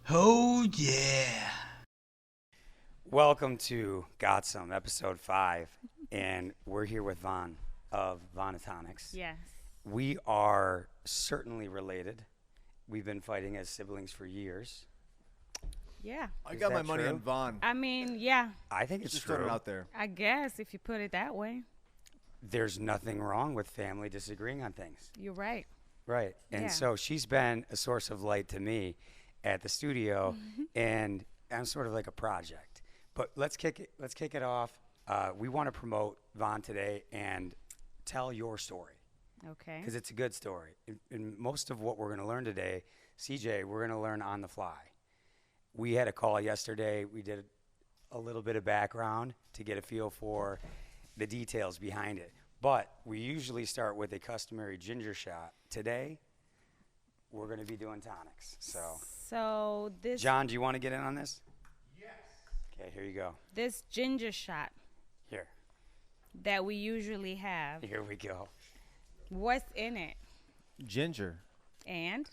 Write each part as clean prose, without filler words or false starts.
Oh, yeah. Welcome to Got Some, Episode 5, and we're here with Vaughn of Vonna Tonics. Yes. We are certainly related. We've been fighting as siblings for years. Yeah. I Is got my that money true? on Vaughn. I mean, yeah, I think it's Just throwing true. it out there. I guess if you put it that way, There's nothing wrong with family disagreeing on things. you're right. Right. And Yeah. so she's been a source of light to me at the studio, and I'm sort of like a project. But let's kick it off. We want to promote Vaughn today and tell your story, Okay. because it's a good story. And most of what we're going to learn today, CJ, we're going to learn on the fly. We had a call yesterday. We did a little bit of background to get a feel for the details behind it. But we usually start with a customary ginger shot. Today, we're going to be doing tonics. So, this John, do you want to get in on this? Yes. Okay, here you go. this ginger shot Here that we usually have, we go. what's in it? Ginger, And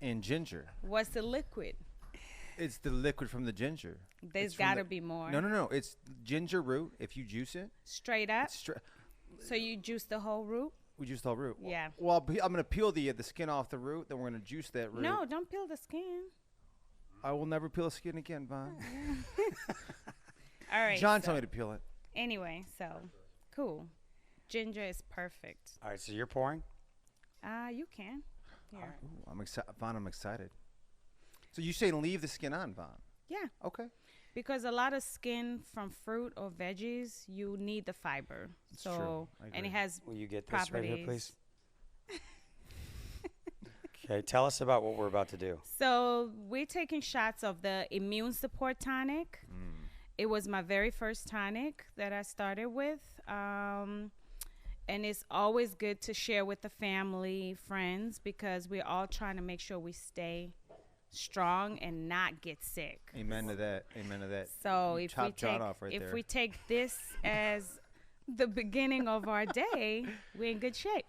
and ginger. what's the liquid? It's the liquid from the ginger. There's It's from got to the- be more. No. It's ginger root. If you juice it, Straight up. it's So you juice the whole root? we juice the whole root. Yeah. Well, I'm gonna peel the skin off the root. Then we're gonna juice that root. No, don't peel the skin. I will never peel skin again, Vaughn. All right. John so, told me to peel it. Anyway, so cool. Ginger is perfect. All right, so you're pouring? You can. Here. Ooh, I'm excited, Vaughn. I'm excited. So you say leave the skin on, Vaughn? Yeah. Okay. Because a lot of skin from fruit or veggies, you need the fiber. It's so true. I and it agree. has Will you get this right here, please? properties. Okay, tell us about what we're about to do. So we're taking shots of the immune support tonic. It was my very first tonic that I started with. And it's always good to share with the family, friends, because we're all trying to make sure we stay strong and not get sick. Amen to that. Amen to that. So You if we chopped John take off right if there. we take this as the beginning of our day, we're in good shape.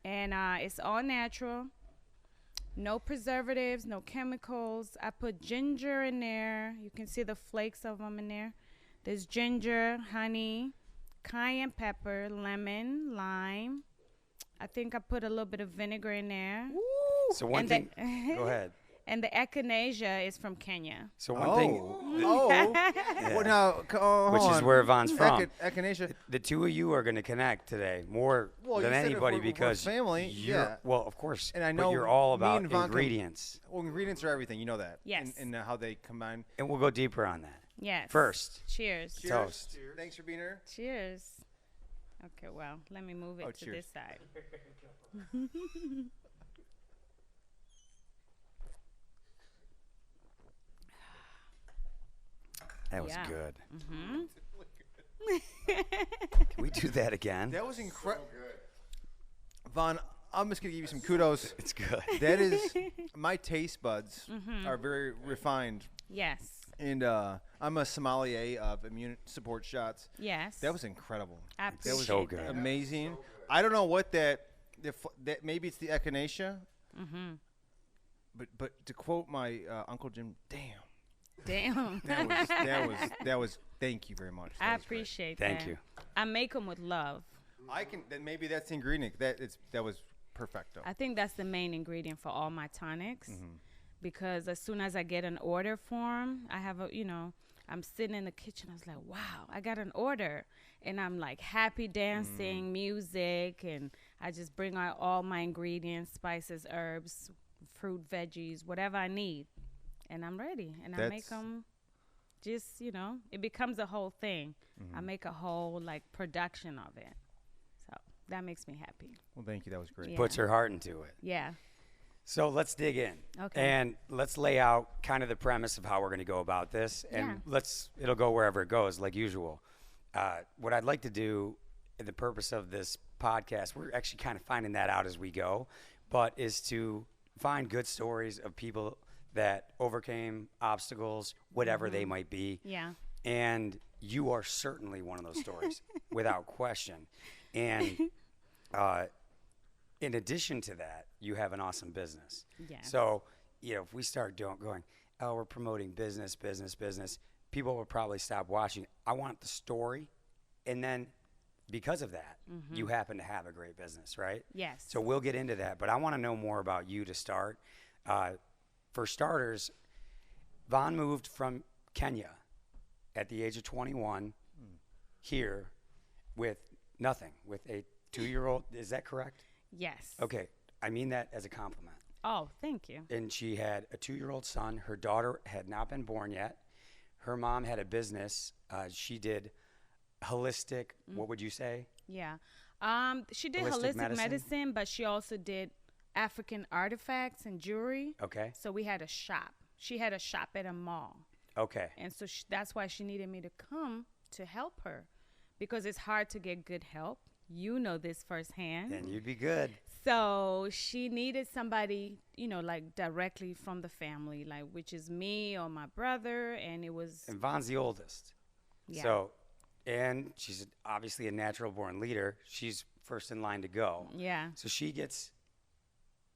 And it's all natural, no preservatives, no chemicals. I put ginger in there. You can see the flakes of them in there. There's ginger, honey, cayenne pepper, lemon, lime. I think I put a little bit of vinegar in there. So one And thing, go ahead. And the echinacea is from Kenya. So one thing, Oh. Yeah. Well, now, hold which is on. where Vaughn's from. Echinacea. The two of you are going to connect today more Well, than you said if anybody we're because family, you're, yeah. well, of course, And I but know you're all me about and Vaughn can- ingredients, Well, ingredients are everything. You know that. Yes. And how they combine. and we'll go deeper on that. Yes. First, Cheers. Toast. Thanks for being here. Cheers. Okay, well, let me move it Oh, to cheers. this side. that was Yeah. good. Hmm. Can we do that again? That was incredible. Vaughn, I'm just gonna give you some kudos. It's good. That is, my taste buds are very refined, Yes. and I'm a sommelier of immune support shots. Yes. That was incredible. I That was so appreciate good. that. amazing. I don't know what that maybe it's the echinacea. But to quote my Uncle Jim, damn, Damn. that was. Thank you very much. That I was great. appreciate that. Thank you. I make them with love. I can. Then maybe that's the ingredient. That was perfecto. I think that's the main ingredient for all my tonics. Because as soon as I get an order for them, I have I'm sitting in the kitchen. I was like, wow, I got an order. And I'm like happy dancing, music. And I just bring out all my ingredients, spices, herbs, fruit, veggies, whatever I need. And I'm ready. And I make That's- them just, it becomes a whole thing. I make a whole like production of it. So that makes me happy. Well, thank you. That was great. Yeah. Puts her heart into it. Yeah. So let's dig in. Okay. And let's lay out kind of the premise of how we're going to go about this. And Yeah. it'll go wherever it goes, like usual. What I'd like to do, the purpose of this podcast, we're actually kind of finding that out as we go, but is to find good stories of people that overcame obstacles, whatever they might be. Yeah. And you are certainly one of those stories, without question. And in addition to that, you have an awesome business. Yeah. So, if we start going, oh, we're promoting business, people will probably stop watching. I want the story. And then because of that, you happen to have a great business, right? Yes. So we'll get into that. But I want to know more about you to start. For starters, Vaughn moved from Kenya at the age of 21 here with nothing, with a 2-year-old. Is that correct? Yes. Okay. I mean that as a compliment. Oh, thank you. And she had a 2-year-old son. Her daughter had not been born yet. Her mom had a business. She did holistic, what would you say? Yeah. She did Holistic holistic medicine? medicine, but she also did African artifacts and jewelry. Okay. So we had a shop. She had a shop at a mall. Okay. And so that's why she needed me to come to help her, because it's hard to get good help. You know this firsthand. And you'd be good. So she needed somebody, like directly from the family, like which is me or my brother, and it was. And Vaughn's the oldest. Yeah. So, and she's obviously a natural born leader. She's first in line to go. Yeah. So she gets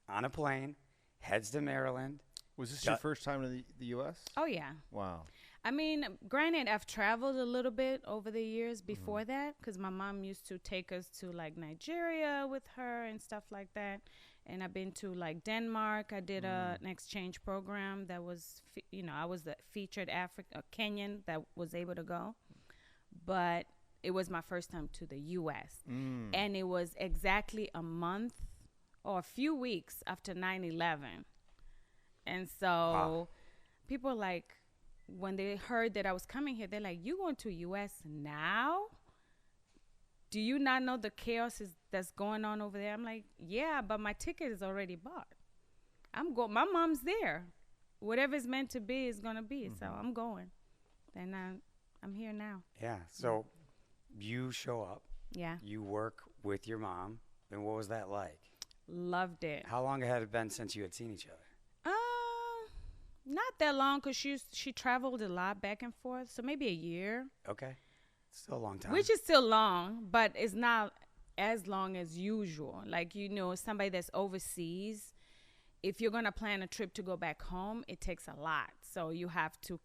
on a plane, heads to Maryland. Was this your first time in the U.S.? Oh yeah. Wow. I mean, granted, I've traveled a little bit over the years before that, because my mom used to take us to like Nigeria with her and stuff like that. And I've been to like Denmark. I did an exchange program that was, I was the featured Kenyan that was able to go. But it was my first time to the U.S. And it was exactly a month or a few weeks after 9/11. And so people like, when they heard that I was coming here, they're like, "You going to U.S. now? Do you not know the chaos that's going on over there?" I'm like, "Yeah, but my ticket is already bought. My mom's there. Whatever's meant to be is gonna be. So I'm going, and I'm here now." Yeah. So you show up. Yeah, You work with your mom. And what was that like? loved it. How long had it been since you had seen each other? Not that long, because she traveled a lot back and forth, so maybe a year. Okay. Still a long time. Which is still long, but it's not as long as usual. Like, somebody that's overseas, if you're going to plan a trip to go back home, it takes a lot. So you have to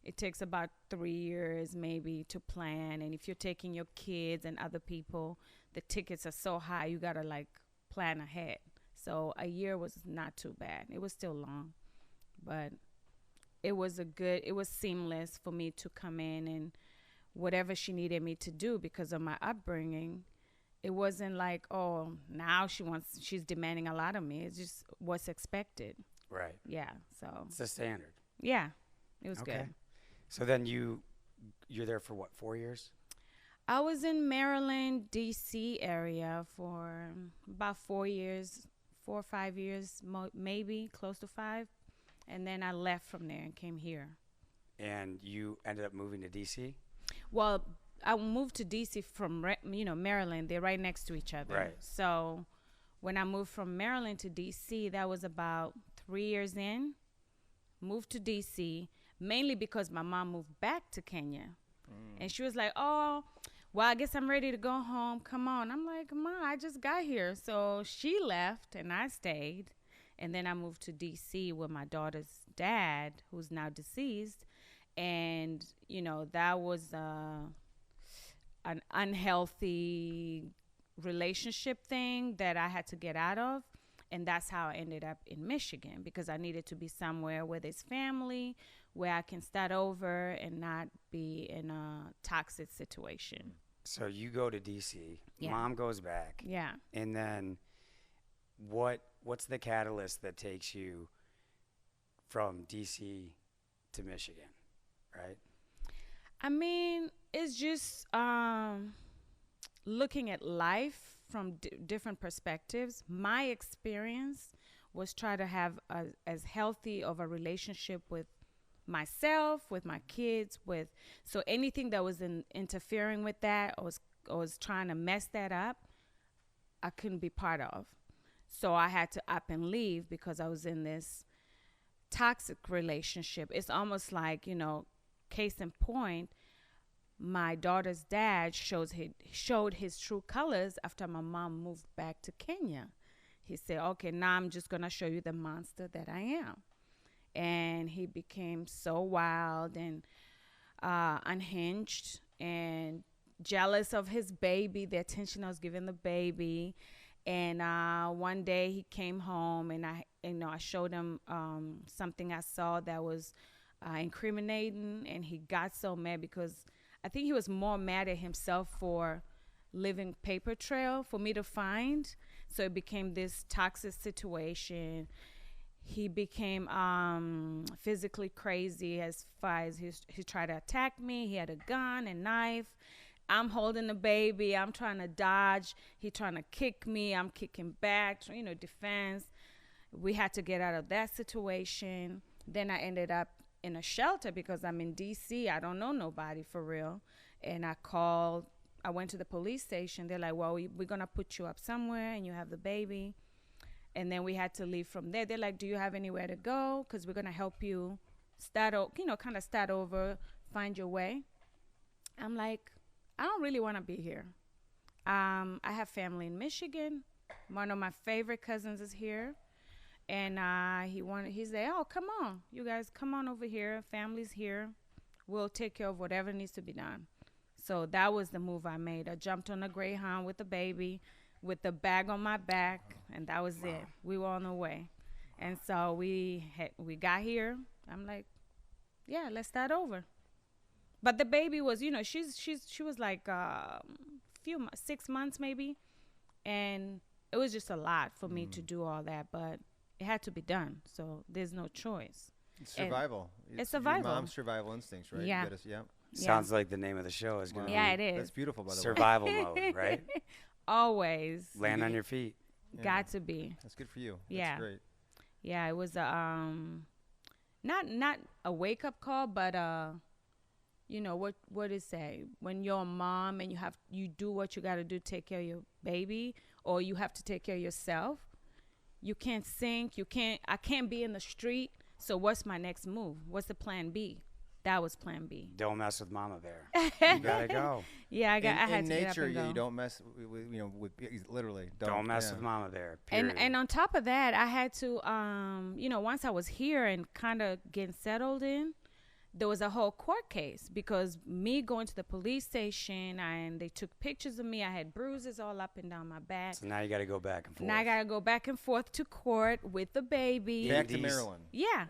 it takes about 3 years maybe to plan. And if you're taking your kids and other people, the tickets are so high, you got to like plan ahead. So a year was not too bad. It was still long, but it was seamless for me to come in and whatever she needed me to do because of my upbringing. It wasn't like, oh, now she's demanding a lot of me. It's just what's expected. Right. Yeah. So It's the standard. yeah, it was Okay. good. So then you're there for what, 4 years? I was in Maryland, D.C. area for about 4 years, 4 or 5 years, maybe close to 5. And then I left from there and came here. And you ended up moving to D.C.? Well, I moved to D.C. from, Maryland. They're right next to each other. Right. So when I moved from Maryland to D.C., that was about 3 years in. Moved to D.C., mainly because my mom moved back to Kenya. And she was like, oh, well, I guess I'm ready to go home. Come on. I'm like, Ma, I just got here. So she left and I stayed. And then I moved to D.C. with my daughter's dad, who's now deceased. And, that was an unhealthy relationship thing that I had to get out of. And that's how I ended up in Michigan, because I needed to be somewhere where there's family, where I can start over and not be in a toxic situation. So you go to D.C., Yeah. Mom goes back. Yeah. And then what's the catalyst that takes you from D.C. to Michigan, right? I mean, it's just looking at life from different perspectives. My experience was try to have as healthy of a relationship with myself, with my kids, so anything that was interfering with that or was trying to mess that up, I couldn't be part of. So I had to up and leave because I was in this toxic relationship. It's almost like, case in point, my daughter's dad showed his true colors after my mom moved back to Kenya. He said, okay, now I'm just going to show you the monster that I am. And he became so wild and unhinged and jealous of his baby, the attention I was giving the baby. And one day he came home, and I showed him something I saw that was incriminating, and he got so mad because I think he was more mad at himself for leaving paper trail for me to find. So it became this toxic situation. He became physically crazy as far as he tried to attack me. He had a gun and knife. I'm holding the baby. I'm trying to dodge. He trying to kick me. I'm kicking back, defense. We had to get out of that situation. Then I ended up in a shelter because I'm in D.C. I don't know nobody for real. And I went to the police station. They're like, well, we're going to put you up somewhere and you have the baby. And then we had to leave from there. They're like, do you have anywhere to go? Because we're going to help you start over, find your way. I'm like, I don't really want to be here. I have family in Michigan. One of my favorite cousins is here. And he said, oh, come on. You guys come on over here. Family's here. We'll take care of whatever needs to be done. So that was the move I made. I jumped on a Greyhound with the baby, with the bag on my back, and that was it. We were on the way. And so we got here. I'm like, yeah, let's start over. But the baby was, she was like 6 months maybe. And it was just a lot for me to do all that, but it had to be done. So there's no choice. It's survival. It's survival. Your mom's survival instincts, right? Yeah. Sounds like the name of the show is going to be. Yeah, it is. That's beautiful, by the way. Survival mode, right? Always. Land on your feet. Yeah. Got to be. That's good for you. Yeah. That's great. Yeah, it was not a wake up call, but what is say when you're a mom and you do what you got to do to take care of your baby, or you have to take care of yourself. You can't sink. I can't be in the street. So what's my next move? What's the plan B? That was plan B. Don't mess with Mama Bear. You gotta go. Yeah, I had in to nature, get up and go. you don't mess with literally. Don't mess with Mama Bear. Period. And on top of that, I had to, once I was here and kind of getting settled in, there was a whole court case because me going to the police station and they took pictures of me. I had bruises all up and down my back. So now you got to go back and forth. Now I got to go back and forth to court with the baby. Back to Maryland. Yeah.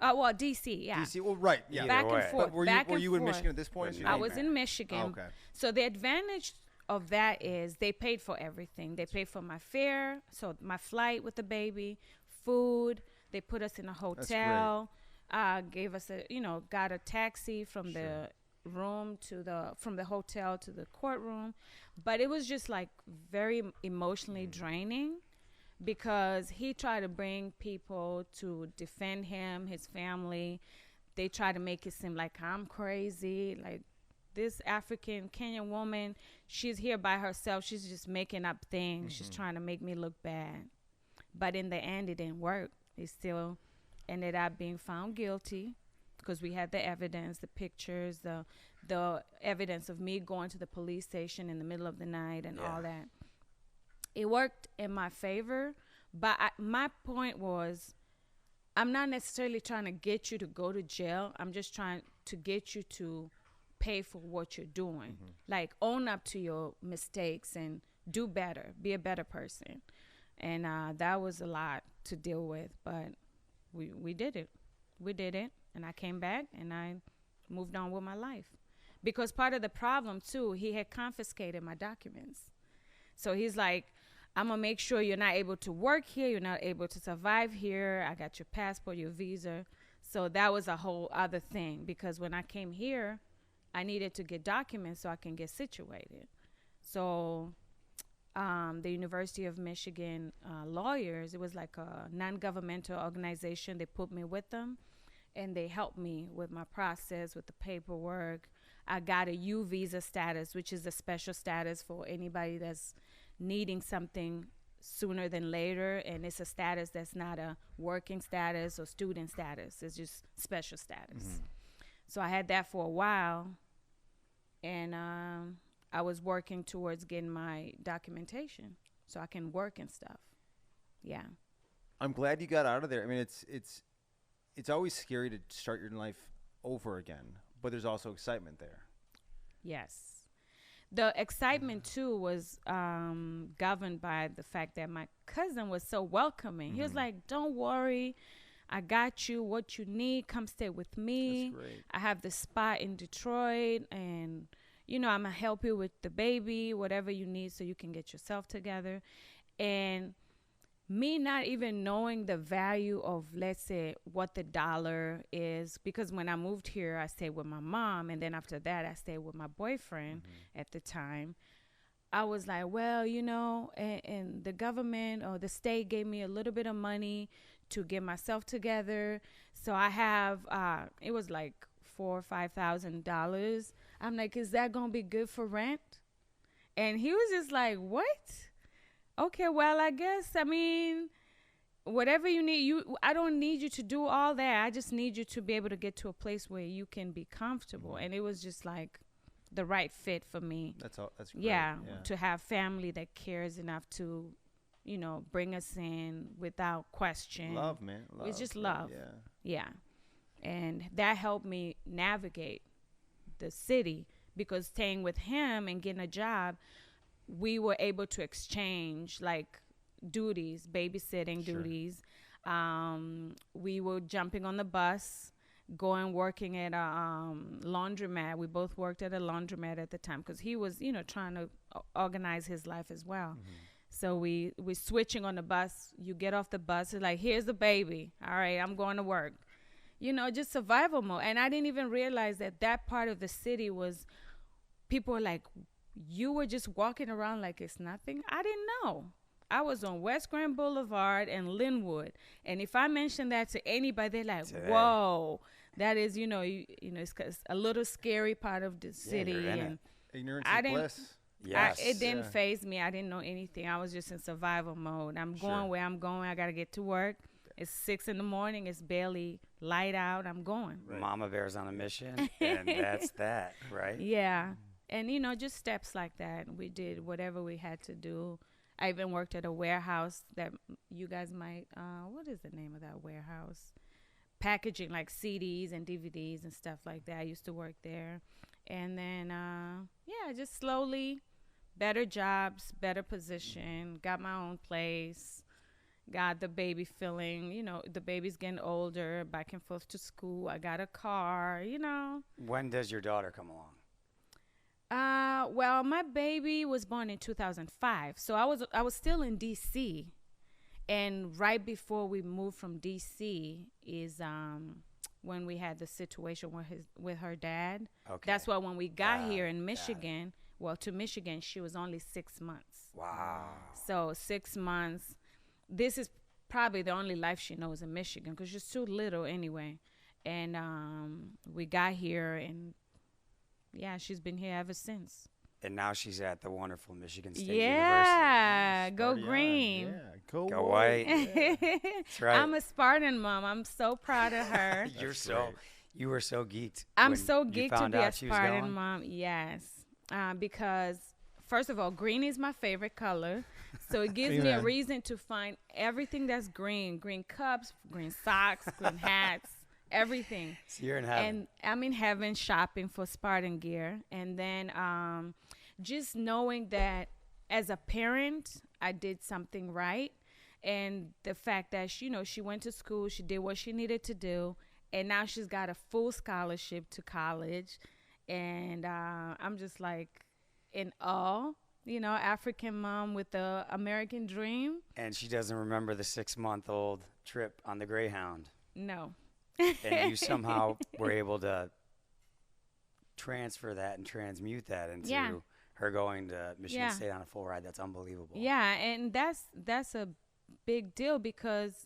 Well, D.C., yeah. D.C., well, right, yeah. Back and forth. But were you in Michigan at this point? I was in Michigan. Oh, okay. So the advantage of that is they paid for everything. They paid for my fare, so my flight with the baby, food. They put us in a hotel. Gave us got a taxi from the room from the hotel to the courtroom. But it was just like very emotionally draining because he tried to bring people to defend him, his family. They tried to make it seem like I'm crazy. Like this African Kenyan woman, she's here by herself. She's just making up things. She's trying to make me look bad. But in the end, it didn't work. It still ended up being found guilty because we had the evidence, the pictures, the evidence of me going to the police station in the middle of the night and all that. It worked in my favor, but my point was I'm not necessarily trying to get you to go to jail. I'm just trying to get you to pay for what you're doing. Like own up to your mistakes and do better, be a better person. And that was a lot to deal with, but we did it. We did it, and I came back, and I moved on with my life. Because part of the problem, too, he had confiscated my documents. So he's like, I'm going to make sure you're not able to work here, you're not able to survive here. I got your passport, your visa. So that was a whole other thing, because when I came here, I needed to get documents so I can get situated. So the University of Michigan lawyers, it was like a non-governmental organization. They put me with them, and they helped me with my process, with the paperwork. I got a U visa status, which is a special status for anybody that's needing something sooner than later, and it's a status that's not a working status or student status. It's just special status. So I had that for a while, and I was working towards getting my documentation so I can work and stuff. Yeah. I'm glad you got out of there. I mean, it's always scary to start your life over again, but there's also excitement there. Yes. The excitement, too, was governed by the fact that my cousin was so welcoming. He was like, don't worry. I got you. What you need, come stay with me. That's great. I have the spot in Detroit, and, I'm going to help you with the baby, whatever you need so you can get yourself together. And me not even knowing the value of, let's say, what the dollar is, because when I moved here, I stayed with my mom, and then after that, I stayed with my boyfriend at the time. I was like, well, and the government or the state gave me a little bit of money to get myself together. So I have, it was like $4,000 or $5,000. I'm like, is that going to be good for rent? And he was just like, what? Okay, well, I guess, whatever you need, I don't need you to do all that. I just need you to be able to get to a place where you can be comfortable. And it was just like the right fit for me. That's great. Yeah, to have family that cares enough to, bring us in without question. Love, man. Love. It's just love. Yeah. And that helped me navigate the city, because staying with him and getting a job, we were able to exchange like duties, babysitting duties. We were jumping on the bus, working at a laundromat. We both worked at a laundromat at the time because he was, trying to organize his life as well. So we're switching on the bus. You get off the bus, it's like, here's the baby. All right, I'm going to work. Just survival mode. And I didn't even realize that part of the city was, people were like, you were just walking around like it's nothing. I didn't know. I was on West Grand Boulevard and Linwood. And if I mention that to anybody, they're like, whoa, that is, it's a little scary part of the city. And ignorance is bliss. Yes. It didn't faze me. I didn't know anything. I was just in survival mode. I'm going where I'm going. I got to get to work. It's 6 a.m. It's barely light out. I'm going. Right. Mama Bear's on a mission, and that's that, right? Yeah. And, just steps like that. We did whatever we had to do. I even worked at a warehouse that you guys might, what is the name of that warehouse? Packaging like CDs and DVDs and stuff like that. I used to work there. And then, just slowly, better jobs, better position, got my own place, got the baby feeling, the baby's getting older, back and forth to school. I got a car, When does your daughter come along? Well, my baby was born in 2005, so I was still in DC, and right before we moved from DC is when we had the situation with her dad. Okay. That's why when we got here in Michigan, to Michigan, she was only 6 months. Wow. So 6 months. This is probably the only life she knows in Michigan because she's too little anyway. And we got here, and she's been here ever since. And now she's at the wonderful Michigan State University. Nice. Go green. Yeah, go white. Yeah. That's right. I'm a Spartan mom. I'm so proud of her. You were so geeked. I'm so geeked to be a Spartan mom. Yes. Because first of all, green is my favorite color. So it gives me a reason to find everything that's green. Green cups, green socks, green hats. Everything. So you're in heaven. And I'm in heaven shopping for Spartan gear. And then just knowing that as a parent, I did something right. And the fact that, she went to school, she did what she needed to do. And now she's got a full scholarship to college. And I'm just like in awe, African mom with the American dream. And she doesn't remember the 6-month-old trip on the Greyhound. No. And you somehow were able to transfer that and transmute that into her going to Michigan State on a full ride. That's unbelievable. Yeah, and that's a big deal because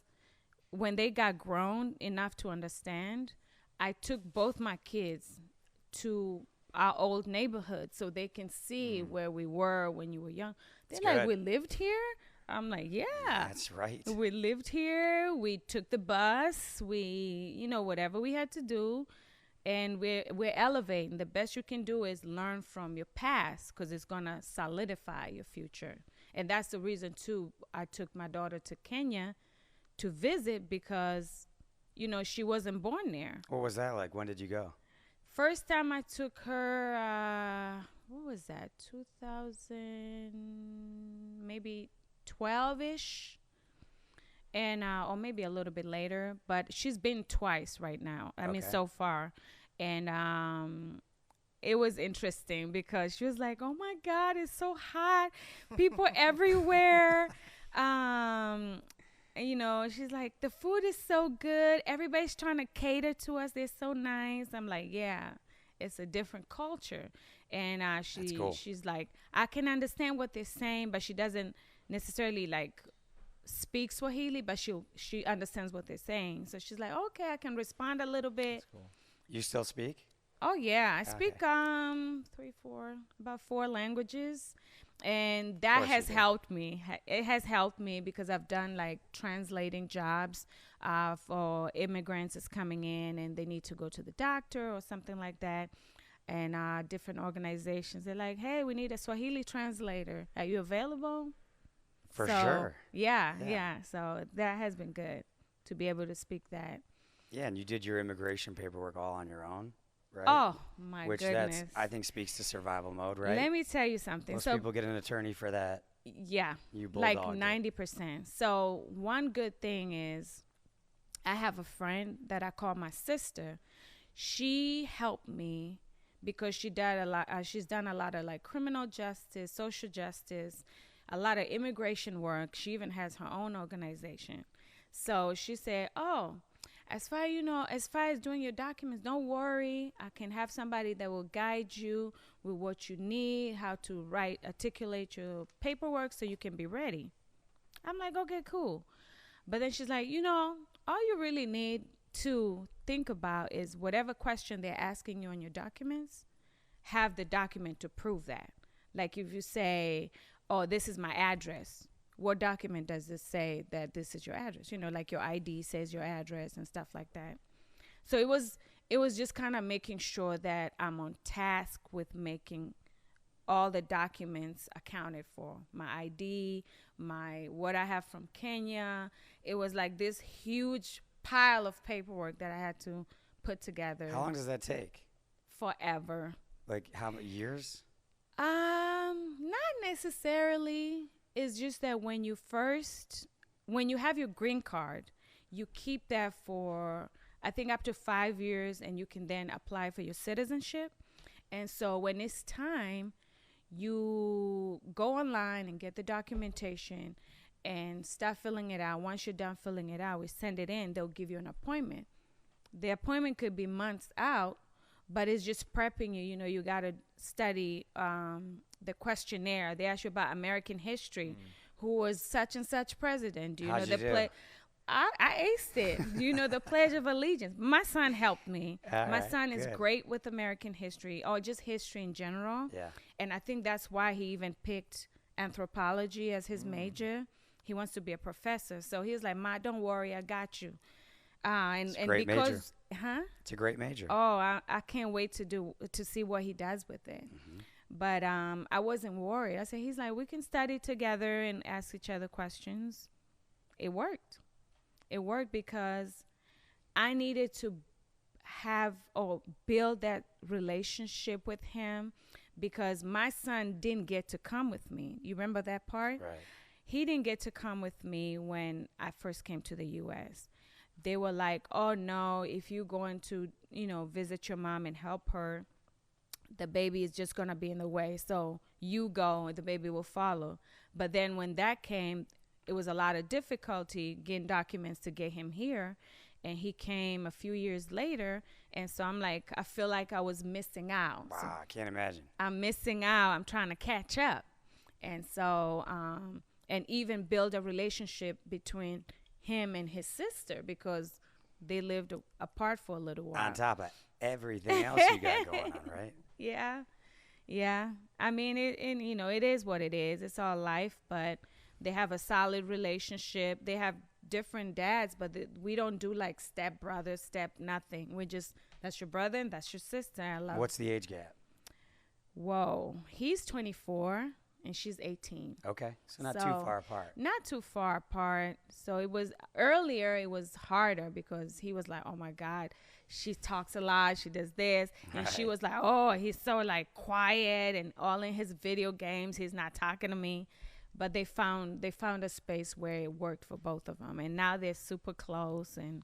when they got grown enough to understand, I took both my kids to our old neighborhood so they can see where we were when you were young. They're like, we lived here? I'm like, yeah. That's right. We lived here. We took the bus. We, whatever we had to do. and we're elevating. The best you can do is learn from your past, because it's gonna solidify your future. And that's the reason too I took my daughter to Kenya to visit, because she wasn't born there. What was that like? When did you go? First time I took her, what was that? 2000, maybe 12ish. And or maybe a little bit later, but she's been twice right now. I mean, so far. And it was interesting because she was like, "Oh my God, it's so hot, people everywhere." She's like, "The food is so good. Everybody's trying to cater to us. They're so nice." I'm like, "Yeah, it's a different culture." And she's like, "I can understand what they're saying, but she doesn't necessarily like speak Swahili, but she understands what they're saying." So she's like, "Okay, I can respond a little bit." That's cool. You still speak? Oh yeah, I speak about 4 languages, and that has helped me. It has helped me because I've done like translating jobs for immigrants that's coming in and they need to go to the doctor or something like that. And different organizations, they're like, "Hey, we need a Swahili translator. Are you available?" For sure. Yeah. So that has been good to be able to speak that. Yeah, and you did your immigration paperwork all on your own, right? Oh, my Which goodness. I think speaks to survival mode, right? Let me tell you something. Most people get an attorney for that. Yeah. You like bulldogged 90%. So one good thing is I have a friend that I call my sister. She helped me because she did a lot. She's done a lot of like criminal justice, social justice, a lot of immigration work. She even has her own organization. So she said, "Oh, as far as doing your documents, don't worry. I can have somebody that will guide you with what you need, how to articulate your paperwork so you can be ready." I'm like, "Okay, cool." But then she's like, all you really need to think about is whatever question they're asking you on your documents, have the document to prove that. Like if you say, "Oh, this is my address," what document does this say that this is your address? Like your ID says your address and stuff like that. So it was just kind of making sure that I'm on task with making all the documents accounted for. My ID, what I have from Kenya. It was like this huge pile of paperwork that I had to put together. How long does that take? Forever. Like how many years? Not necessarily. It's just that when you have your green card, you keep that for, I think, up to 5 years, and you can then apply for your citizenship. And so when it's time, you go online and get the documentation and start filling it out. Once you're done filling it out, we send it in. They'll give you an appointment. The appointment could be months out, but it's just prepping you. You got to study the questionnaire. They ask you about American history. Who was such and such president? How'd you do? I aced it. The Pledge of Allegiance. My son helped me. My son is great with American history, or just history in general. Yeah. And I think that's why he even picked anthropology as his major. He wants to be a professor. So he was like, "Ma, don't worry, I got you." It's a great major. Huh? It's a great major. Oh, I can't wait to see what he does with it. Mm-hmm. But I wasn't worried. I said, he's like, "We can study together and ask each other questions." It worked. It worked because I needed to build that relationship with him, because my son didn't get to come with me. You remember that part? Right. He didn't get to come with me when I first came to the U.S. They were like, "Oh, no, if you're going to, visit your mom and help her, the baby is just going to be in the way. So you go and the baby will follow." But then when that came, it was a lot of difficulty getting documents to get him here. And he came a few years later. And so I'm like, I feel like I was missing out. Wow, So I can't imagine. I'm missing out. I'm trying to catch up. And so, and even build a relationship between him and his sister, because they lived apart for a little while. On top of everything else you got going on, right? Yeah. I mean, it is what it is. It's all life, but they have a solid relationship. They have different dads, but we don't do like step brother, step nothing. We just, that's your brother and that's your sister. I love. What's the age gap? Whoa, he's 24 and she's 18. Okay, so not too So, far apart. Not too far apart. So it was earlier, it was harder because he was like, oh my God, she talks a lot, she does this. And she Right. was like, oh, he's so like quiet and all in his video games. He's not talking to me. But they found a space where it worked for both of them. And now they're super close. And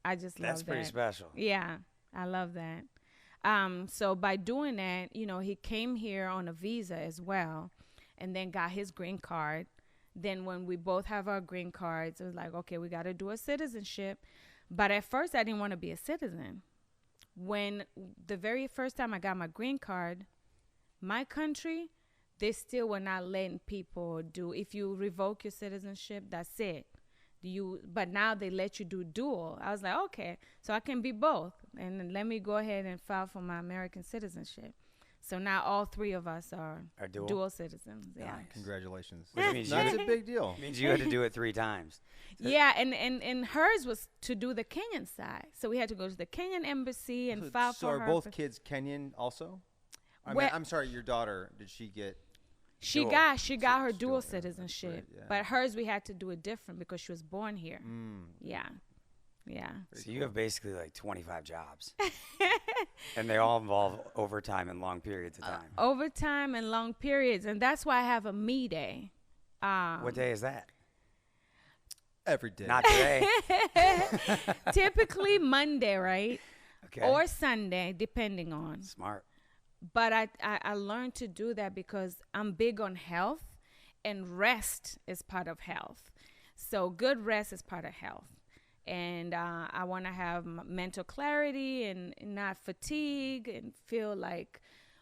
I just love that. That's pretty special. Yeah, I love that. So by doing that, you know, he came here on a visa as well and then got his green card. Then when we both have our green cards, it was like, okay, we got to do a citizenship. But at first, I didn't want to be a citizen. When the very first time I got my green card, my country, they still were not letting people do, if you revoke your citizenship, that's it. But now they let you do dual. I was like, okay, so I can be both. And then let me go ahead and file for my American citizenship. So now all three of us are dual citizens. Yeah. Nice. Congratulations. Which means That's a big deal. means you had to do it 3 times. Yeah, and hers was to do the Kenyan side. So we had to go to the Kenyan embassy and file So for are her. both kids Kenyan also? I'm sorry, your daughter, did she get... She Dual. got her Dual, dual yeah, that's citizenship. great, yeah. But hers, we had to do it different because she was born here. Yeah. Yeah. So you have basically like 25 jobs. And they all involve overtime and long periods of time. Overtime and long periods. And that's why I have a me day. What day is that? Every day. Not today. Typically Monday, right? Okay. Or Sunday, depending on. Smart. But I learned to do that because I'm big on health, and rest is part of health. So good rest is part of health. And I want to have mental clarity and not fatigue and feel like,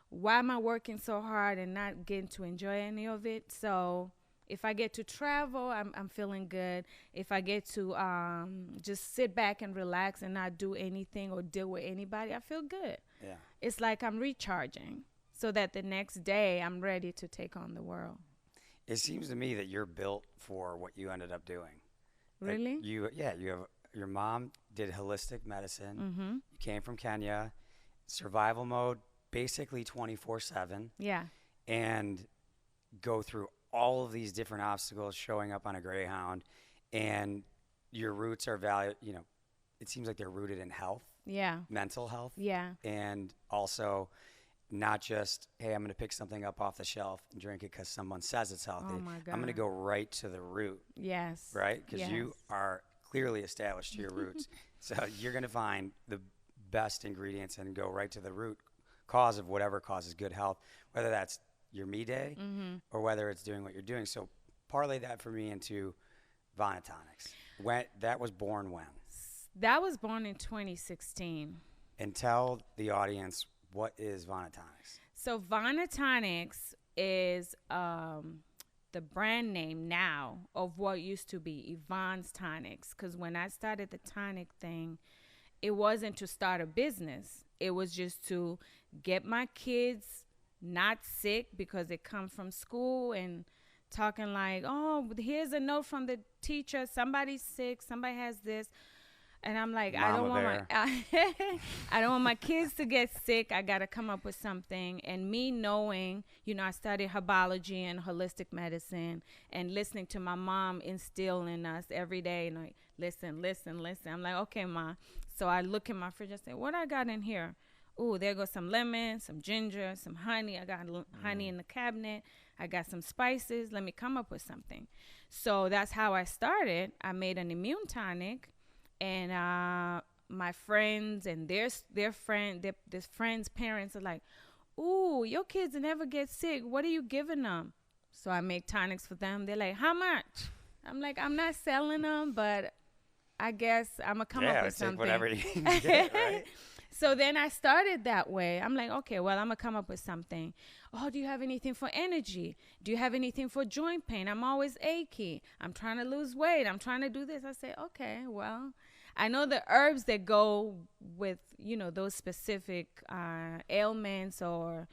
why am I working so hard and not getting to enjoy any of it? So if I get to travel, I'm feeling good. If I get to just sit back and relax and not do anything or deal with anybody, I feel good. Yeah. It's like I'm recharging so that the next day I'm ready to take on the world. It seems to me that you're built for what you ended up doing. Like Really? you have your mom did holistic medicine. Mm-hmm. You came from Kenya, survival mode, basically 24/7, Yeah. and go through all of these different obstacles, showing up on a Greyhound, and your roots are valued. You know, it seems like they're rooted in health, Yeah. mental health, Yeah. and also not just, hey, I'm going to pick something up off the shelf and drink it because someone says it's healthy. Oh, my I'm going to God. go right to the root, Yes. right? Because you Yes. are clearly established to your roots. So you're going to find the best ingredients and go right to the root cause of whatever causes good health, whether that's your me day or whether it's doing what you're doing. So parlay that for me into VonnaTonics. That was born when? That was born in 2016. And tell the audience, what is VonnaTonics? So VonnaTonics is the brand name now of what used to be Yvonne's Tonics. Because when I started the tonic thing, it wasn't to start a business. It was just to get my kids not sick because they come from school and talking like, oh, here's a note from the teacher. Somebody's sick. Somebody has this. And I'm like, I don't want I don't want my kids to get sick. I got to come up with something. And me knowing, you know, I studied herbology and holistic medicine, and listening to my mom instill in us every day, you know, listen. I'm like, okay, Ma. So I look in my fridge and say, what I got in here? Ooh, there goes some lemon, some ginger, some honey. I got honey in the cabinet. I got some spices. Let me come up with something. So that's how I started. I made an immune tonic. And my friends and their friends' parents are like, ooh, your kids never get sick. What are you giving them? So I make tonics for them. They're like, how much? I'm like, I'm not selling them, but I guess I'm going to come up with something. Whatever you can get, right? So then I started that way. I'm like, okay, well, I'm going to come up with something. Oh, do you have anything for energy? Do you have anything for joint pain? I'm always achy. I'm trying to lose weight. I'm trying to do this. I say, okay, well, I know the herbs that go with, you know, those specific ailments or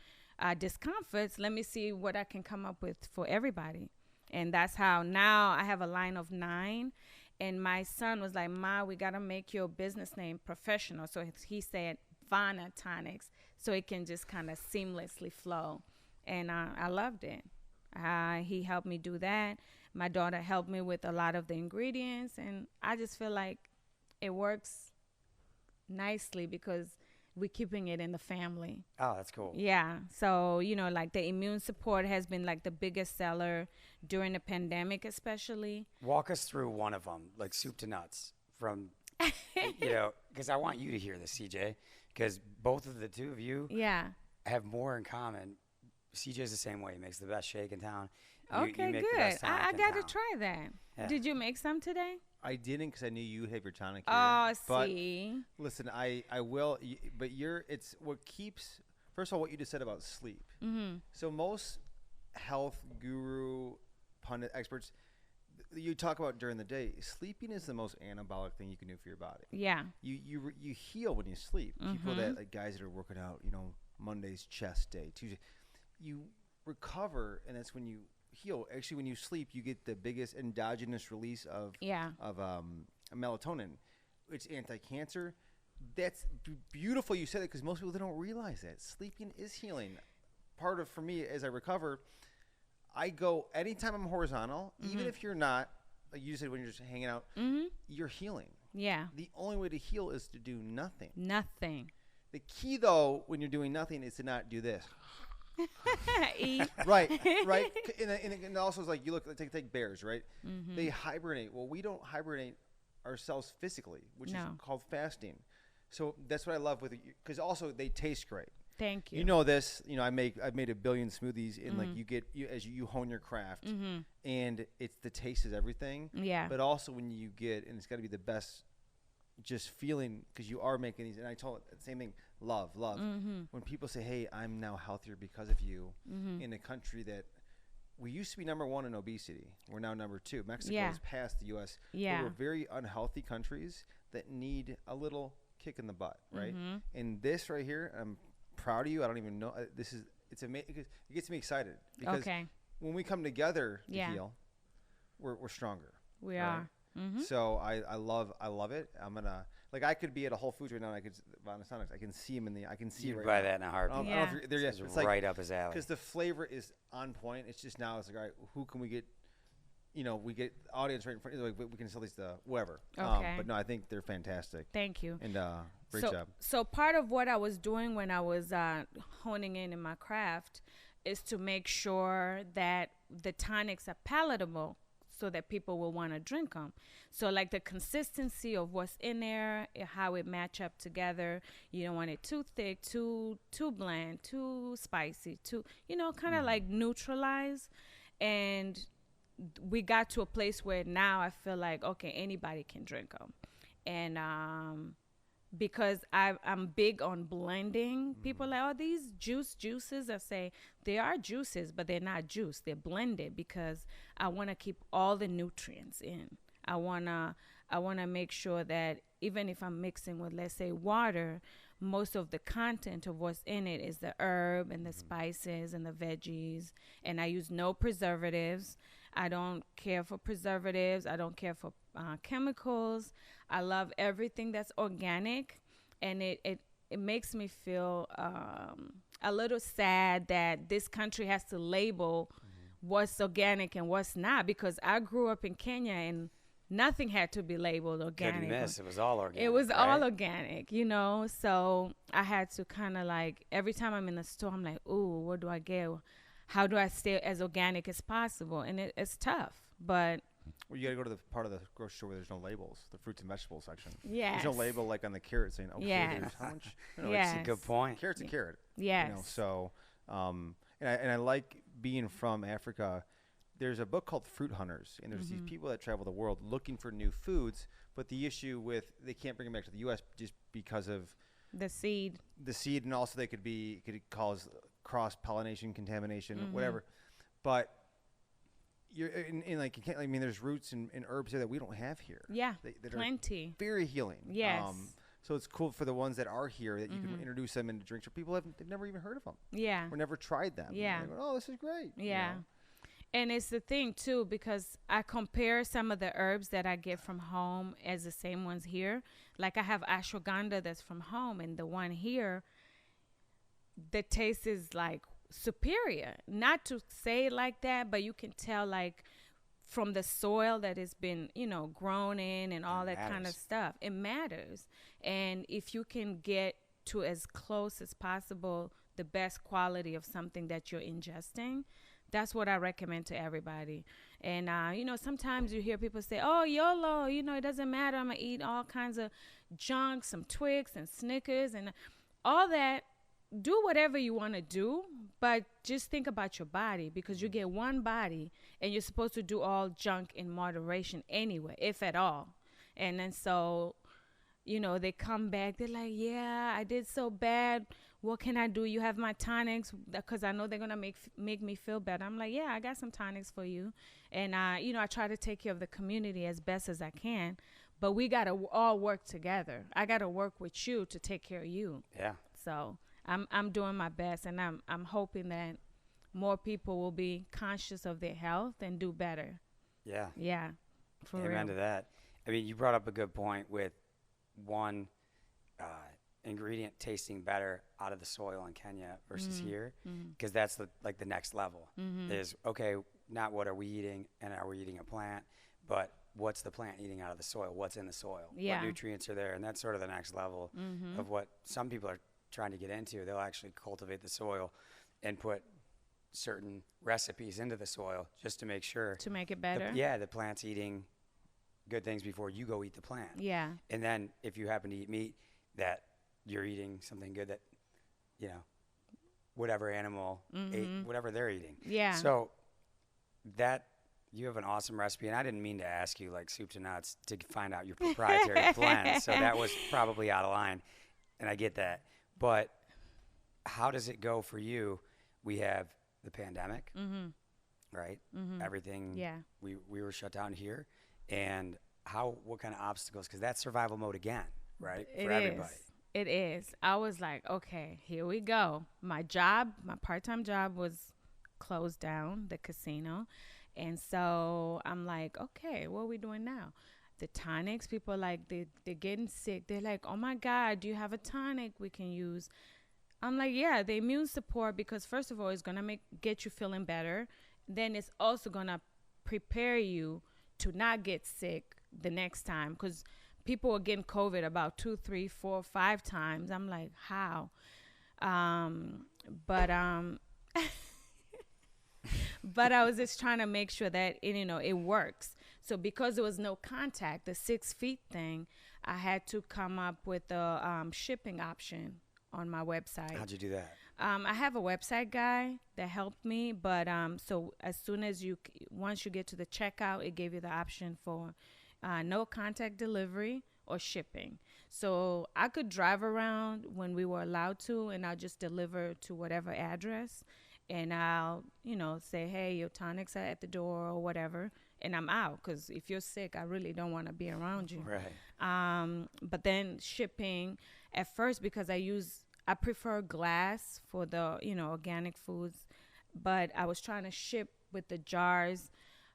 discomforts. Let me see what I can come up with for everybody. And that's how now I have a line of 9. And my son was like, Ma, we got to make your business name professional. So he said Vonna Tonics, so it can just kind of seamlessly flow. And I loved it. He helped me do that. My daughter helped me with a lot of the ingredients. And I just feel like it works nicely because we're keeping it in the family. Oh, that's cool. Yeah. So, like the immune support has been like the biggest seller during the pandemic, especially. Walk us through one of them, like soup to nuts, from, because I want you to hear this, CJ, because both of the two of you have more in common. CJ's the same way. He makes the best shake in town. Okay, make good. The best I tonic in got to town. try that. Yeah. Did you make some today? I didn't because I knew you would have your tonic here. Oh, but see. listen, I will. But it's what keeps. First of all, what you just said about sleep. Mm-hmm. So most health guru, pundit experts, you talk about during the day. Sleeping is the most anabolic thing you can do for your body. Yeah. You heal when you sleep. People that like guys that are working out, Monday's chest day, Tuesday, you recover, and that's when you heal. Actually, when you sleep, you get the biggest endogenous release of melatonin. It's anti-cancer. That's beautiful you said it, because most people, they don't realize that sleeping is healing. Part of, for me, as I recover, I go anytime I'm horizontal, even if you're not, like you said, when you're just hanging out, you're healing. Yeah. The only way to heal is to do nothing. Nothing. The key, though, when you're doing nothing, is to not do this. Eat. Right. And also, it's like, you look, take bears, right? They hibernate. Well, we don't hibernate ourselves physically, which is called fasting. So that's what I love with it, because also they taste great. Thank you. You know this. I've made 1 billion smoothies, and like you hone your craft, and it's the taste is everything. Yeah. But also when you get, and it's got to be the best, just feeling, because you are making these. And I told it the same thing. Love. When people say, "Hey, I'm now healthier because of you," in a country that we used to be number 1 in obesity, we're now number 2. Mexico has passed the U.S. Yeah. We're very unhealthy countries that need a little kick in the butt, right? And this right here, I'm proud of you. I don't even know. It's amazing. It gets me excited because when we come together to heal, we're stronger. We are. So I love it. I'm gonna, like, I could be at a Whole Foods right now, and I could VonnaTonics. I can see them I can see You right buy now. that in a heartbeat. I don't know if you're there yet. It's It's like, right up his alley. because the flavor is on point. It's just now it's like, all right, who can we get? We get audience right in front. Like, we can sell these to whoever. Okay. But no, I think they're fantastic. Thank you. And great job. So part of what I was doing when I was honing in my craft is to make sure that the tonics are palatable, so that people will want to drink them. So like the consistency of what's in there, how it match up together. You don't want it too thick, too bland, too spicy, kind of like neutralize. And we got to a place where now I feel like, okay, anybody can drink them. And because I'm big on blending. People are like, oh, these juices. I say they are juices, but they're not juice. They're blended because I want to keep all the nutrients in. I wanna make sure that even if I'm mixing with, let's say, water, most of the content of what's in it is the herb and the spices and the veggies. And I use no preservatives. I don't care for preservatives. I don't care for chemicals. I love everything that's organic, and it makes me feel a little sad that this country has to label what's organic and what's not, because I grew up in Kenya and nothing had to be labeled organic. Couldn't miss. It was all organic. It was all organic, so I had to kind of like, every time I'm in the store, I'm like, ooh, what do I get? How do I stay as organic as possible? And it's tough, but... Well, you got to go to the part of the grocery store where there's no labels, the fruits and vegetables section. Yes. There's no label like on the carrot saying, okay, there's how much. Yes. It's a good point. Carrot's a carrot. Yes. So, and I like being from Africa. There's a book called Fruit Hunters, and there's these people that travel the world looking for new foods, but the issue with, they can't bring them back to the U.S. just because of the seed, and also they could cause cross-pollination, contamination, whatever. But you're in like, you can't, there's roots and herbs there that we don't have here. Yeah, that plenty. Are very healing. Yes. So it's cool for the ones that are here that you can introduce them into drinks where people they've never even heard of them. Yeah. Or never tried them. Yeah. Go, oh, this is great. Yeah. And it's the thing too, because I compare some of the herbs that I get from home as the same ones here. Like I have ashwagandha that's from home, and the one here, the taste is like superior. Not to say it like that, but you can tell like from the soil that it's been, grown in and all that kind of stuff. It matters. And if you can get to as close as possible the best quality of something that you're ingesting, that's what I recommend to everybody. And, sometimes you hear people say, oh, YOLO, it doesn't matter. I'm going to eat all kinds of junk, some Twix and Snickers and all that. Do whatever you want to do, but just think about your body, because you get one body and you're supposed to do all junk in moderation anyway, if at all. And then so, they come back. They're like, yeah, I did so bad. What can I do? You have my tonics, because I know they're going to make me feel better. I'm like, yeah, I got some tonics for you. And, I try to take care of the community as best as I can. But we got to all work together. I got to work with you to take care of you. Yeah. So I'm doing my best, and I'm hoping that more people will be conscious of their health and do better. Yeah. Yeah. For real. Amen to that. I mean, you brought up a good point with one ingredient tasting better out of the soil in Kenya versus here, because that's the next level. Is, okay, not what are we eating and are we eating a plant, but what's the plant eating out of the soil? What's in the soil? Yeah. What nutrients are there? And that's sort of the next level of what some people are trying to get into. They'll actually cultivate the soil and put certain recipes into the soil just to make sure. To make it better? The plant's eating good things before you go eat the plant. Yeah. And then if you happen to eat meat, that you're eating something good that, whatever animal ate, whatever they're eating. Yeah. So that, you have an awesome recipe, and I didn't mean to ask you like soup to nuts to find out your proprietary blend, so that was probably out of line, and I get that. But how does it go for you? We have the pandemic, right? Everything. Yeah. We were shut down here, and what kind of obstacles? Because that's survival mode again, right? For everybody. It is. I was like, okay, here we go. My part-time job was closed down, the casino. And so I'm like, okay, what are we doing now? The tonics, people are like, they're getting sick. They're like, oh my God, do you have a tonic we can use? I'm like, yeah, the immune support, because first of all, it's going to get you feeling better. Then it's also going to prepare you to not get sick the next time, because people are getting COVID about 2, 3, 4, 5 times. I'm like, how? But I was just trying to make sure that it works. So because there was no contact, the 6 feet thing, I had to come up with a shipping option on my website. How'd you do that? I have a website guy that helped me, but so as soon as once you get to the checkout, it gave you the option for no contact delivery or shipping. So I could drive around when we were allowed to, and I'll just deliver to whatever address. And I'll, say, hey, your tonics are at the door or whatever, and I'm out, because if you're sick, I really don't want to be around you. Right. But then shipping, at first, because I prefer glass for the, organic foods, but I was trying to ship with the jars.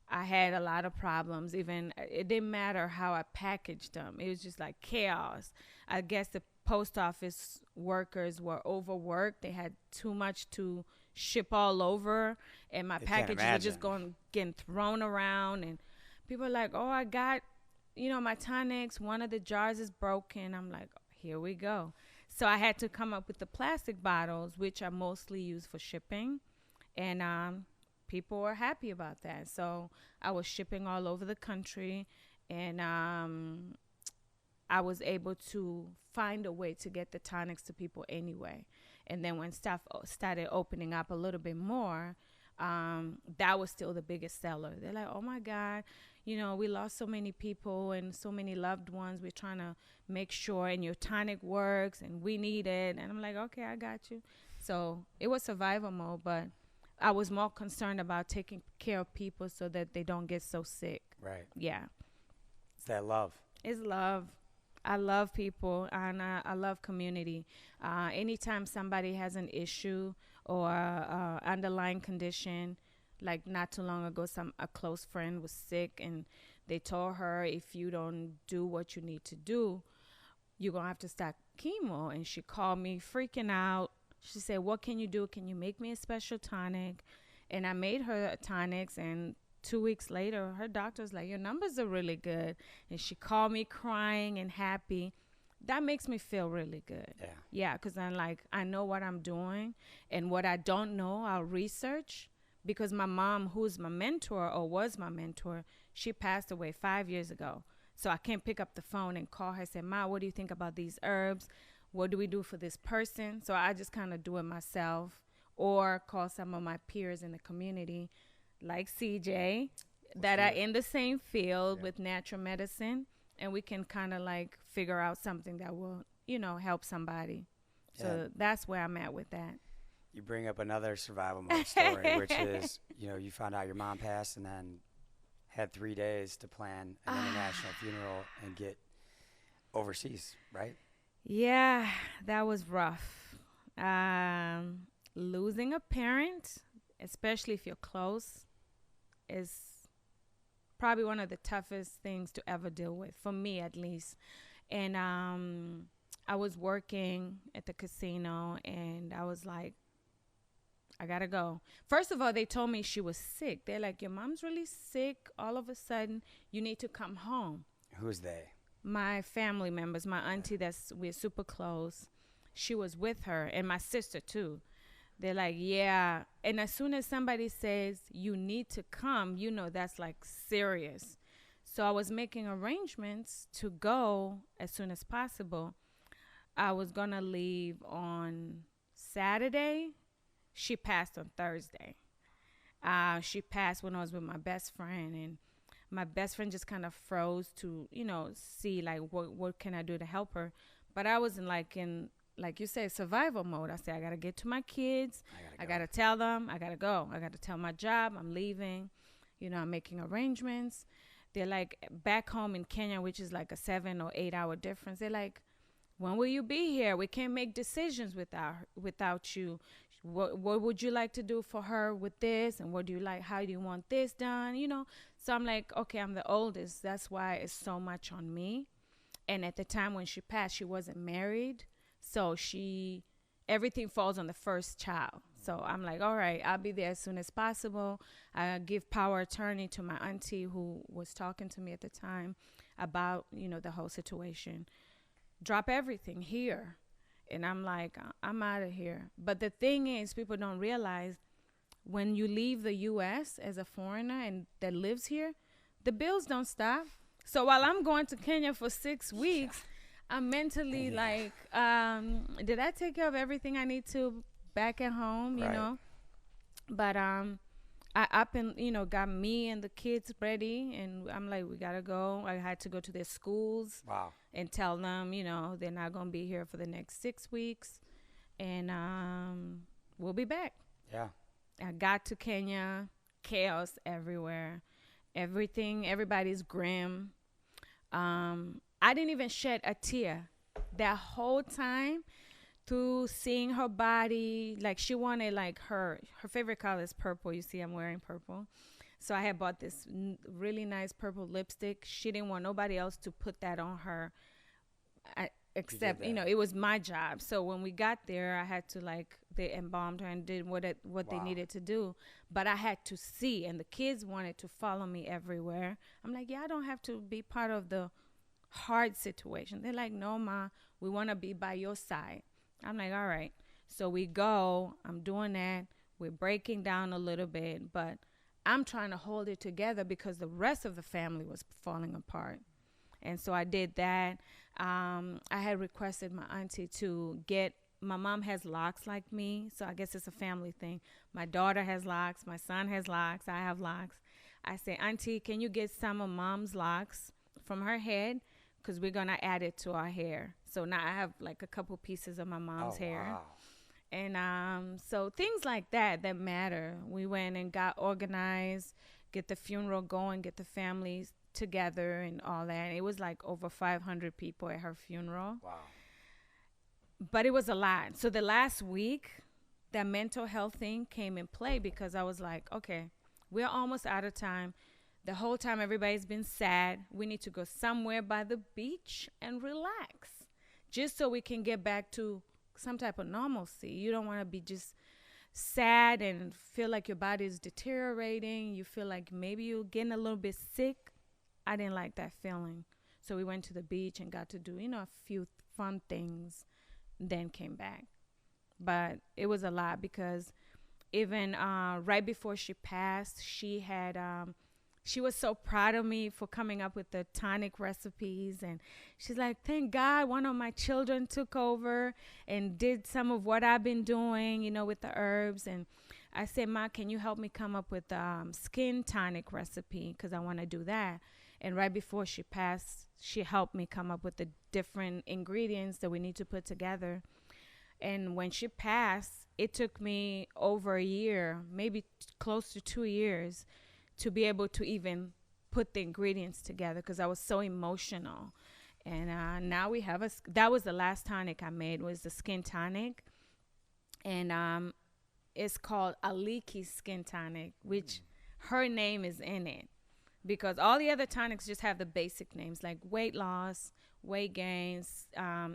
I had a lot of problems. Even it didn't matter how I packaged them. It was just like chaos. I guess the post office workers were overworked. They had too much to ship all over, and my packages were just getting thrown around, and people are like, oh, I got my tonics, one of the jars is broken. I'm like, here we go. So I had to come up with the plastic bottles, which I mostly use for shipping, and people were happy about that. So I was shipping all over the country, and I was able to find a way to get the tonics to people anyway. And then when stuff started opening up a little bit more, that was still the biggest seller. They're like, oh my God, we lost so many people and so many loved ones. We're trying to make sure, and your tonic works, and we need it. And I'm like, okay, I got you. So it was survival mode, but I was more concerned about taking care of people so that they don't get so sick. Right. Yeah. It's that love. It's love. I love people, and I love community. Anytime somebody has an issue or underlying condition, Like not too long ago, a close friend was sick, and they told her, if you don't do what you need to do, you're going to have to start chemo. And she called me freaking out. She said, what can you do? Can you make me a special tonic? And I made her tonics, and 2 weeks later, her doctor's like, your numbers are really good. And she called me crying and happy. That makes me feel really good. Yeah, because I'm like, I know what I'm doing, and what I don't know, I'll research. Because my mom, who's my mentor or was my mentor, she passed away 5 years ago. So I can't pick up the phone and call her and say, Ma, what do you think about these herbs? What do we do for this person? So I just kind of do it myself, or call some of my peers in the community like CJ that are in the same field with natural medicine, and we can kind of like figure out something that will, help somebody. So that's where I'm at with that. You bring up another survival mode story, which is, you found out your mom passed and then had 3 days to plan an international funeral and get overseas, right? Yeah, that was rough. Losing a parent, especially if you're close, is probably one of the toughest things to ever deal with, for me at least. And I was working at the casino, and I was like, I gotta go. First of all, they told me she was sick. They're like, your mom's really sick. All of a sudden, you need to come home. Who's they? My family members, my auntie, we're super close. She was with her, and my sister too. They're like, yeah. And as soon as somebody says you need to come, that's like serious. So I was making arrangements to go as soon as possible. I was gonna leave on Saturday. She passed on Thursday. She passed when I was with my best friend, and my best friend just kind of froze to, see like what can I do to help her. But I was like you said, survival mode. I said, I got to get to my kids. I got to tell them. I got to go. I got to tell my job I'm leaving. I'm making arrangements. They're like, back home in Kenya, which is like a 7 or 8 hour difference. They're like, when will you be here? We can't make decisions without you. What would you like to do for her with this? And what do you like? How do you want this done? So I'm like, okay, I'm the oldest. That's why it's so much on me. And at the time when she passed, she wasn't married. So everything falls on the first child. So I'm like, all right, I'll be there as soon as possible. I give power attorney to my auntie who was talking to me at the time about, the whole situation. Drop everything here. And I'm like, I'm out of here. But the thing is, people don't realize when you leave the U.S. as a foreigner and that lives here, the bills don't stop. So while I'm going to Kenya for 6 weeks, I'm mentally like, did I take care of everything I need to back at home, you know? But I up and, got me and the kids ready. And I'm like, we got to go. I had to go to their schools. Wow. And tell them, they're not going to be here for the next 6 weeks. And we'll be back. Yeah. I got to Kenya, chaos everywhere. Everybody's grim. I didn't even shed a tear that whole time through seeing her body. Like, she wanted, like, her favorite color is purple. You see, I'm wearing purple. So I had bought this really nice purple lipstick. She didn't want nobody else to put that on her, except, it was my job. So when we got there, I had to, like, they embalmed her and did what they needed to do. But I had to see, and the kids wanted to follow me everywhere. I'm like, yeah, I don't have to be part of the hard situation. They're like, no, Ma, we want to be by your side. I'm like, all right. So we go. I'm doing that. We're breaking down a little bit, but I'm trying to hold it together because the rest of the family was falling apart. And so I did that. I had requested my auntie to my mom has locks like me, so I guess it's a family thing. My daughter has locks. My son has locks. I have locks. I say, Auntie, can you get some of Mom's locks from her head? Because we're going to add it to our hair. So now I have like a couple pieces of my mom's hair. Wow. And so things like that matter. We went and got organized, get the funeral going, get the families together and all that. It was like over 500 people at her funeral. Wow. But it was a lot. So the last week, that mental health thing came in play because I was like, okay, We're almost out of time. The whole time everybody's been sad. We need to go somewhere by the beach and relax, just so we can get back to some type of normalcy. You don't want to be just sad and feel like your body is deteriorating. You feel like maybe you're getting a little bit sick. I didn't like that feeling. So we went to the beach and got to do, a few fun things, then came back. But it was a lot because even right before she passed, she was so proud of me for coming up with the tonic recipes. And she's like, thank God one of my children took over and did some of what I've been doing, with the herbs. And I said, Ma, can you help me come up with the skin tonic recipe? Because I want to do that. And right before she passed, she helped me come up with the different ingredients that we need to put together. And when she passed, it took me over a year, maybe close to 2 years, to be able to even put the ingredients together because I was so emotional. And now we have that was the last tonic I made, was the skin tonic. And it's called Aliki Skin Tonic, which her name is in it. Because all the other tonics just have the basic names like weight loss, weight gains,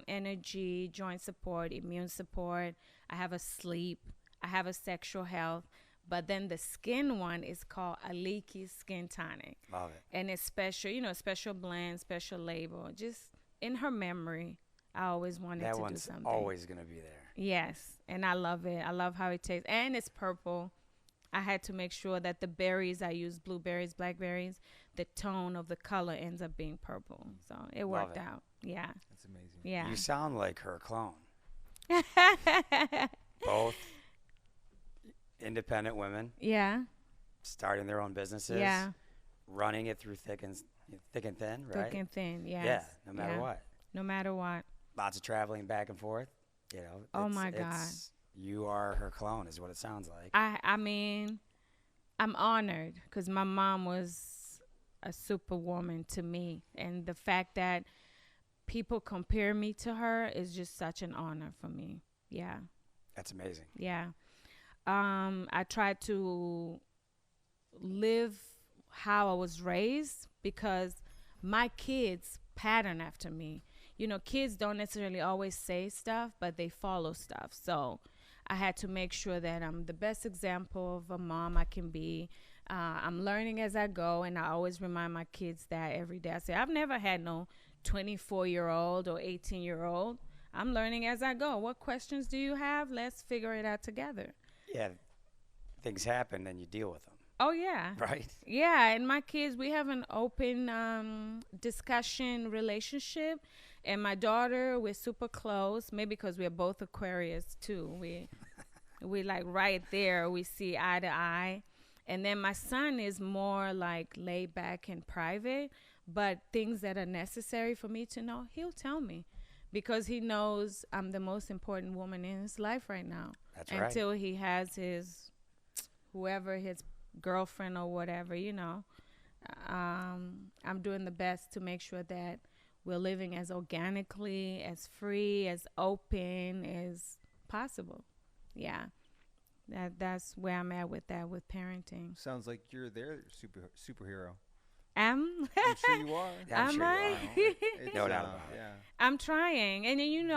energy, joint support, immune support. I have a sleep. I have a sexual health. But then the skin one is called Aliki Skin Tonic. Love it. And it's special, special blend, special label. Just in her memory, I always wanted to do something. That one's always going to be there. Yes. And I love it. I love how it tastes. And it's purple. I had to make sure that the berries I use, blueberries, blackberries, the tone of the color ends up being purple. So it worked out. Yeah. That's amazing. Yeah. You sound like her clone. Both independent women. Yeah. Starting their own businesses. Yeah. Running it through thick and thin, right? Thick and thin, yes. Yeah, no matter what. No matter what. Lots of traveling back and forth. Oh my God. You are her clone is what it sounds like. I mean, I'm honored because my mom was a superwoman to me. And the fact that people compare me to her is just such an honor for me. Yeah. That's amazing. Yeah. I try to live how I was raised because my kids pattern after me. Kids don't necessarily always say stuff, but they follow stuff. So I had to make sure that I'm the best example of a mom I can be. I'm learning as I go, and I always remind my kids that every day. I say, I've never had no 24-year-old or 18-year-old. I'm learning as I go. What questions do you have? Let's figure it out together. Yeah, things happen and you deal with them. Oh, yeah. Right? Yeah, and my kids, we have an open discussion relationship. And my daughter, we're super close, maybe because we're both Aquarius, too. We like right there, we see eye to eye. And then my son is more like laid back and private, but things that are necessary for me to know, he'll tell me. Because he knows I'm the most important woman in his life right now. That's right. Until he has his girlfriend or whatever, I'm doing the best to make sure that we're living as organically, as free, as open as possible. Yeah. That's where I'm at with that, with parenting. Sounds like you're their superhero. I'm sure you are. Yeah, I'm Am sure I? you are. No doubt about it. Yeah. I'm trying. And then,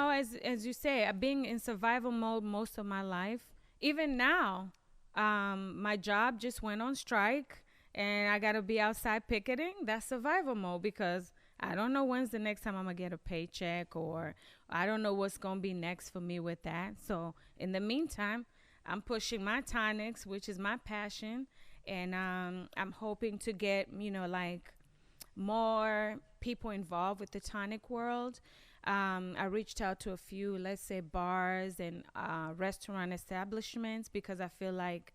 as you say, I've been in survival mode most of my life. Even now, my job just went on strike and I got to be outside picketing. That's survival mode because I don't know when's the next time I'm going to get a paycheck, or I don't know what's going to be next for me with that. So in the meantime, I'm pushing my tonics, which is my passion. And I'm hoping to get, more people involved with the tonic world. I reached out to a few, let's say, bars and restaurant establishments because I feel like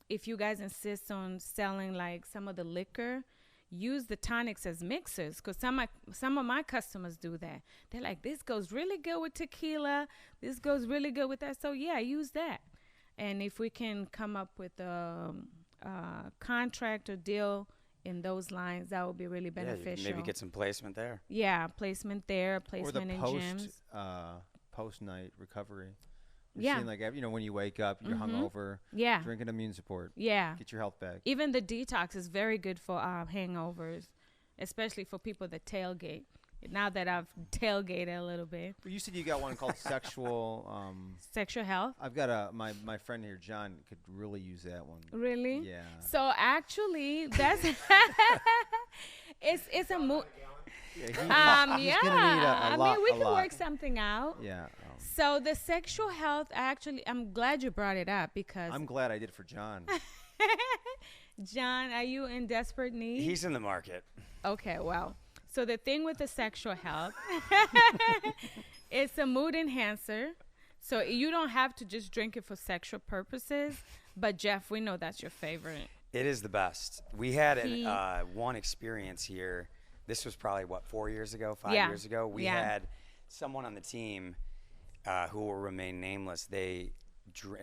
if you guys insist on selling like some of the liquor, use the tonics as mixers, because some of my customers do that. They're like, this goes really good with tequila. This goes really good with that. So, yeah, use that. And if we can come up with a contract or deal in those lines, that would be really beneficial. Maybe get some placement there. Yeah, placement there, placement in gyms. Post-night recovery. You're Yeah. seeing like when you wake up, you're hungover. Yeah. Drinking immune support. Yeah. Get your health back. Even the detox is very good for hangovers, especially for people that tailgate. Now that I've tailgated a little bit. But you said you got one called sexual. Sexual health. I've got my friend here, John, could really use that one. Really? Yeah. So actually, that's it's a Yeah. He's yeah. gonna need a I lot, mean, we a can lot. work something out. Yeah. So the sexual health, actually, I'm glad you brought it up because I'm glad I did for John. John, are you in desperate need? He's in the market. Okay, well, so the thing with the sexual health, it's a mood enhancer. So you don't have to just drink it for sexual purposes. But Jeff, we know that's your favorite. It is the best. We had one experience here. This was probably, 4 years ago, 5 Yeah. years ago. We Yeah. had someone on the team who will remain nameless. It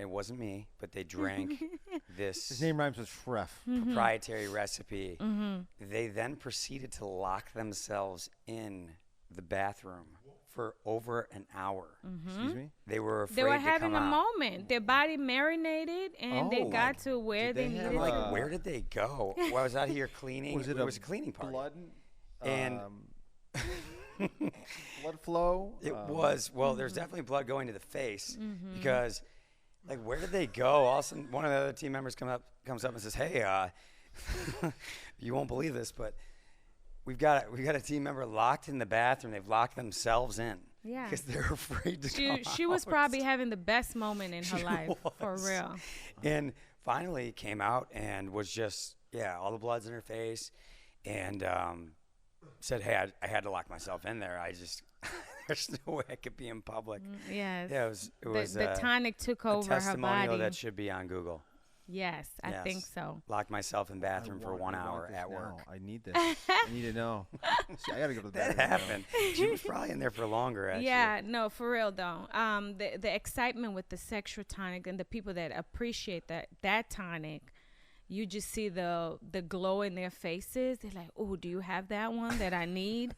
wasn't me, but they drank this His name rhymes with Shref. proprietary recipe. They then proceeded to lock themselves in the bathroom for over an hour. Excuse me. They were afraid They were to having come a out. moment. Their body marinated, and they Oh, got to where did they they have, needed to Like, go. where did they go? Well, I was out here cleaning. Was it was a cleaning party. Blood. And- Blood flow. It was. Well, there's definitely blood going to the face because, like, where did they go? All of a sudden, one of the other team members comes up and says, "Hey, you won't believe this, but we've got a team member locked in the bathroom. They've locked themselves in Yeah. because they're afraid to come She was out." probably having the best moment in her She life, for was. real. And finally came out and was just all the blood's in her face, and said, "Hey, I had to lock myself in there. I just." There's no way I could be in public. Yes. Yeah, it was the tonic took a over her testimonial body. that should be on Google. Yes, I Yes. think so. Locked myself in the bathroom for 1 hour this at now. work. I need this. I need to know. See, I gotta go to the That bathroom now. happened. She was probably in there for longer, actually. Yeah, no, for real though. The excitement with the sexual tonic and the people that appreciate that tonic, you just see the glow in their faces. They're like, "Oh, do you have that one that I need?"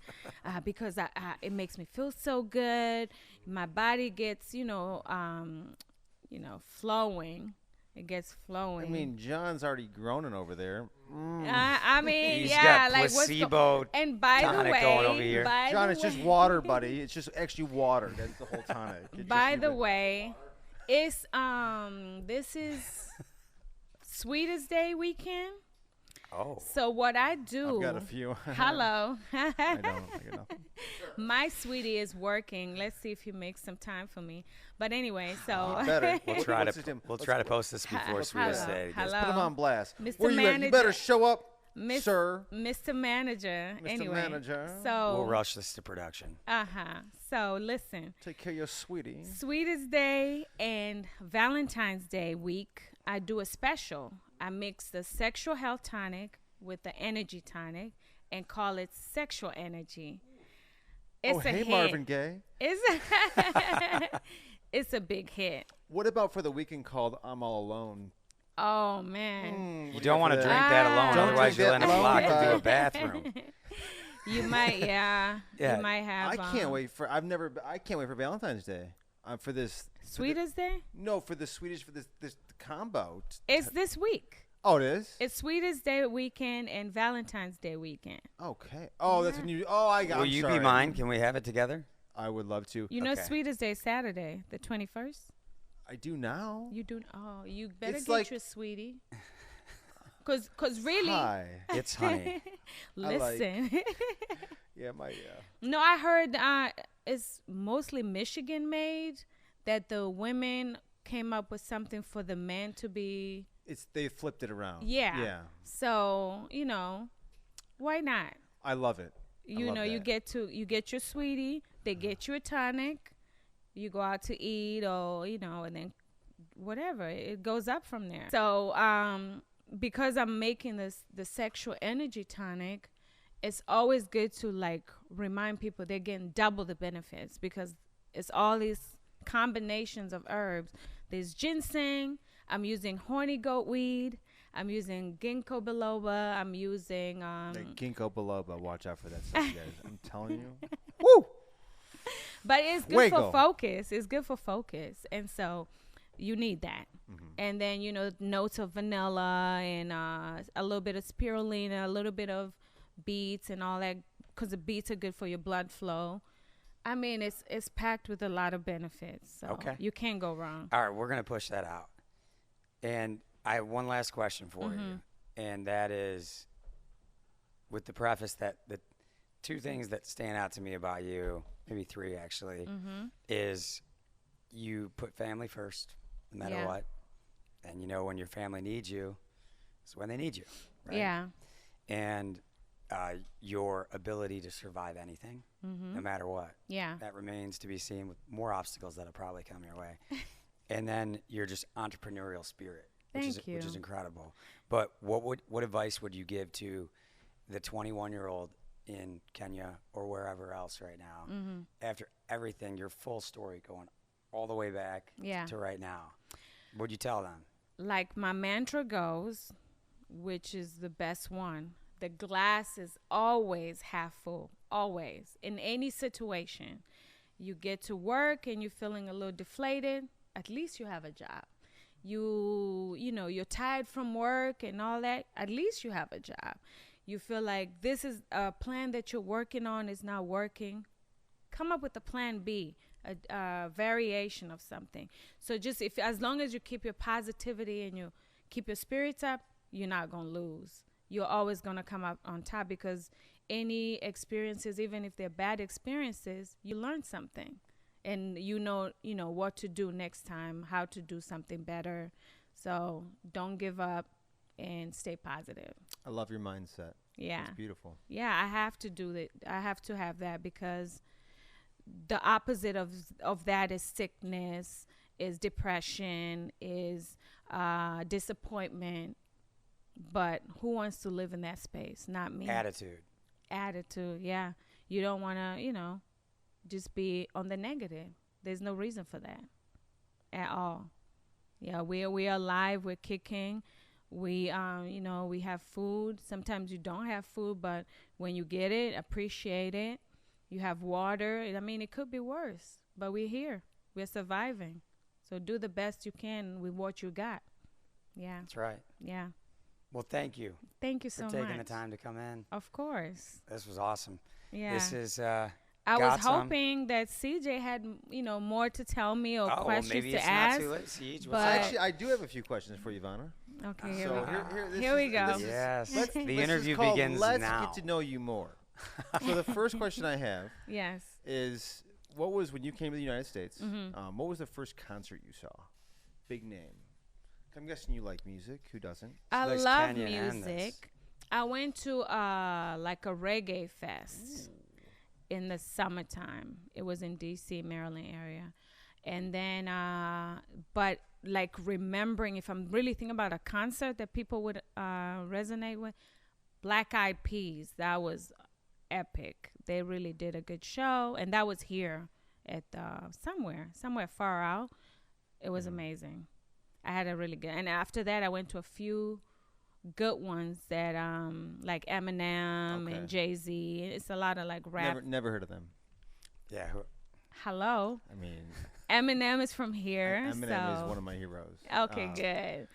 Because it makes me feel so good. My body gets, flowing. It gets flowing. I mean, John's already groaning over there. I mean, He's yeah, got like what's placebo and by the tonic way, going over here. by John, the it's just way- water, buddy. It's just actually water. That's the whole tonic. By the way, it's this is Sweetest Day weekend. Oh. So what I do, I've got a few. hello, I don't. I got nothing. my sweetie is working. Let's see if he makes some time for me. But anyway, so Better. We'll try What's his name? to post this before Sweetest hello, Day. hello. Put him on blast. Mr. Where you at? You Manager. better show up, Miss- sir. Mr. Manager. Mr. Anyway, Manager. so We'll rush this to production. So listen. Take care of your sweetie. Sweetest Day and Valentine's Day week, I do a special. I mix the sexual health tonic with the energy tonic and call it sexual energy. It's a hey, hit. Marvin Gaye. It's a big hit. What about for the weekend called I'm All Alone? Oh man, You don't want to drink that alone, Don't otherwise drink you'll end that up alone, locked into a guys. bathroom. you might, yeah. Yeah. You might have. I can't wait for. I can't wait for Valentine's Day. For this. Sweetest Day? No, for the Swedish for this combo. It's this week. Oh, it is. It's Sweetest Day weekend and Valentine's Day weekend. Okay. Oh, that's when you. Oh, I got. Will I'm you sorry. be mine? Can we have it together? I would love to. You know, Okay. Sweetest Day is Saturday, the 21st. I do now. You do. Oh, you better It's get like- your sweetie. Cause really, Hi. It's honey. listen. Yeah, my. No, I heard it's mostly Michigan made. That the women came up with something for the men to be. They flipped it around. Yeah. Yeah. So why not? I love it. You love know, you that. get your sweetie. They get you a tonic. You go out to eat, or and then whatever, it goes up from there. So because I'm making the sexual energy tonic, it's always good to like remind people they're getting double the benefits because it's all these combinations of herbs. There's ginseng. I'm using horny goat weed. I'm using ginkgo biloba. I'm using That ginkgo biloba. Watch out for that stuff, guys. I'm telling you. Woo! But it's good for focus. It's good for focus. And so you need that. And then, notes of vanilla and a little bit of spirulina, a little bit of beets and all that, because the beets are good for your blood flow. I mean, it's packed with a lot of benefits. So you can't go wrong. All right, we're going to push that out. And I have one last question for you. And that is, with the preface that the two things that stand out to me about you, maybe three actually, is you put family first, no matter what. And when your family needs you, it's when they need you. Right? Yeah. And your ability to survive anything, no matter what. Yeah. That remains to be seen with more obstacles that'll probably come your way. And then your just entrepreneurial spirit, which is incredible. But what advice would you give to the 21-year-old in Kenya or wherever else right now, after everything, your full story going all the way back to right now? What'd you tell them? Like my mantra goes, which is the best one, the glass is always half full, always. In any situation, you get to work and you're feeling a little deflated, at least you have a job. You're tired from work and all that, at least you have a job. You feel like this is a plan that you're working on is not working, come up with a plan B, a variation of something. So just as long as you keep your positivity and you keep your spirits up, you're not going to lose. You're always going to come up on top, because any experiences, even if they're bad experiences, you learn something. And you know what to do next time, how to do something better. So don't give up and stay positive. I love your mindset. Yeah. It's beautiful. Yeah, I have to do that. I have to have that, because the opposite of that is sickness, is depression, is disappointment. But who wants to live in that space? Not me. Attitude, yeah. You don't want to, just be on the negative. There's no reason for that at all. Yeah, we are alive. We're kicking. We have food. Sometimes you don't have food, but when you get it, appreciate it. You have water. I mean, it could be worse, but we're here. We're surviving. So do the best you can with what you got. Yeah. That's right. Yeah. Well, thank you. Thank you so much. For taking the time to come in. Of course. This was awesome. Yeah. This is I was hoping that CJ had, more to tell me or questions to ask. Not too late, Siege. But actually, I do have a few questions for you, Vonna. Okay, here we go. Yes. The interview begins now. Let's get to know you more. So the first question I have is, what was, when you came to the United States, what was the first concert you saw? Big name. I'm guessing you like music. Who doesn't? I love music. I went to like a reggae fest in the summertime. It was in D.C., Maryland area. And then, but like remembering, if I'm really thinking about a concert that people would resonate with, Black Eyed Peas, that was epic. They really did a good show. And that was here at somewhere far out. It was amazing. I had a really good, and after that I went to a few good ones that like Eminem and Jay-Z. It's a lot of like rap. Never heard of them. Yeah. Hello. I mean, Eminem is from here. Eminem is one of my heroes. Okay, good.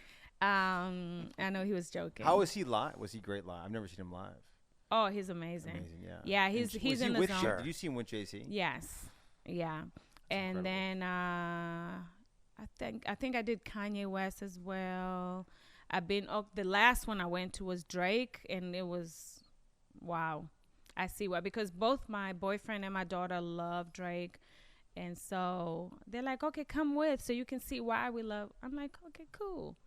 I know he was joking. How was he live? Was he great live? I've never seen him live. Oh, he's amazing. Amazing, yeah. Yeah, he's in the zone. Did you see him with Jay-Z? Yes. Yeah. That's and incredible. then I think I did Kanye West as well. The last one I went to was Drake, and it was wow. I see why, because both my boyfriend and my daughter love Drake, and so they're like, okay, come with so you can see why we love. I'm like, okay, cool,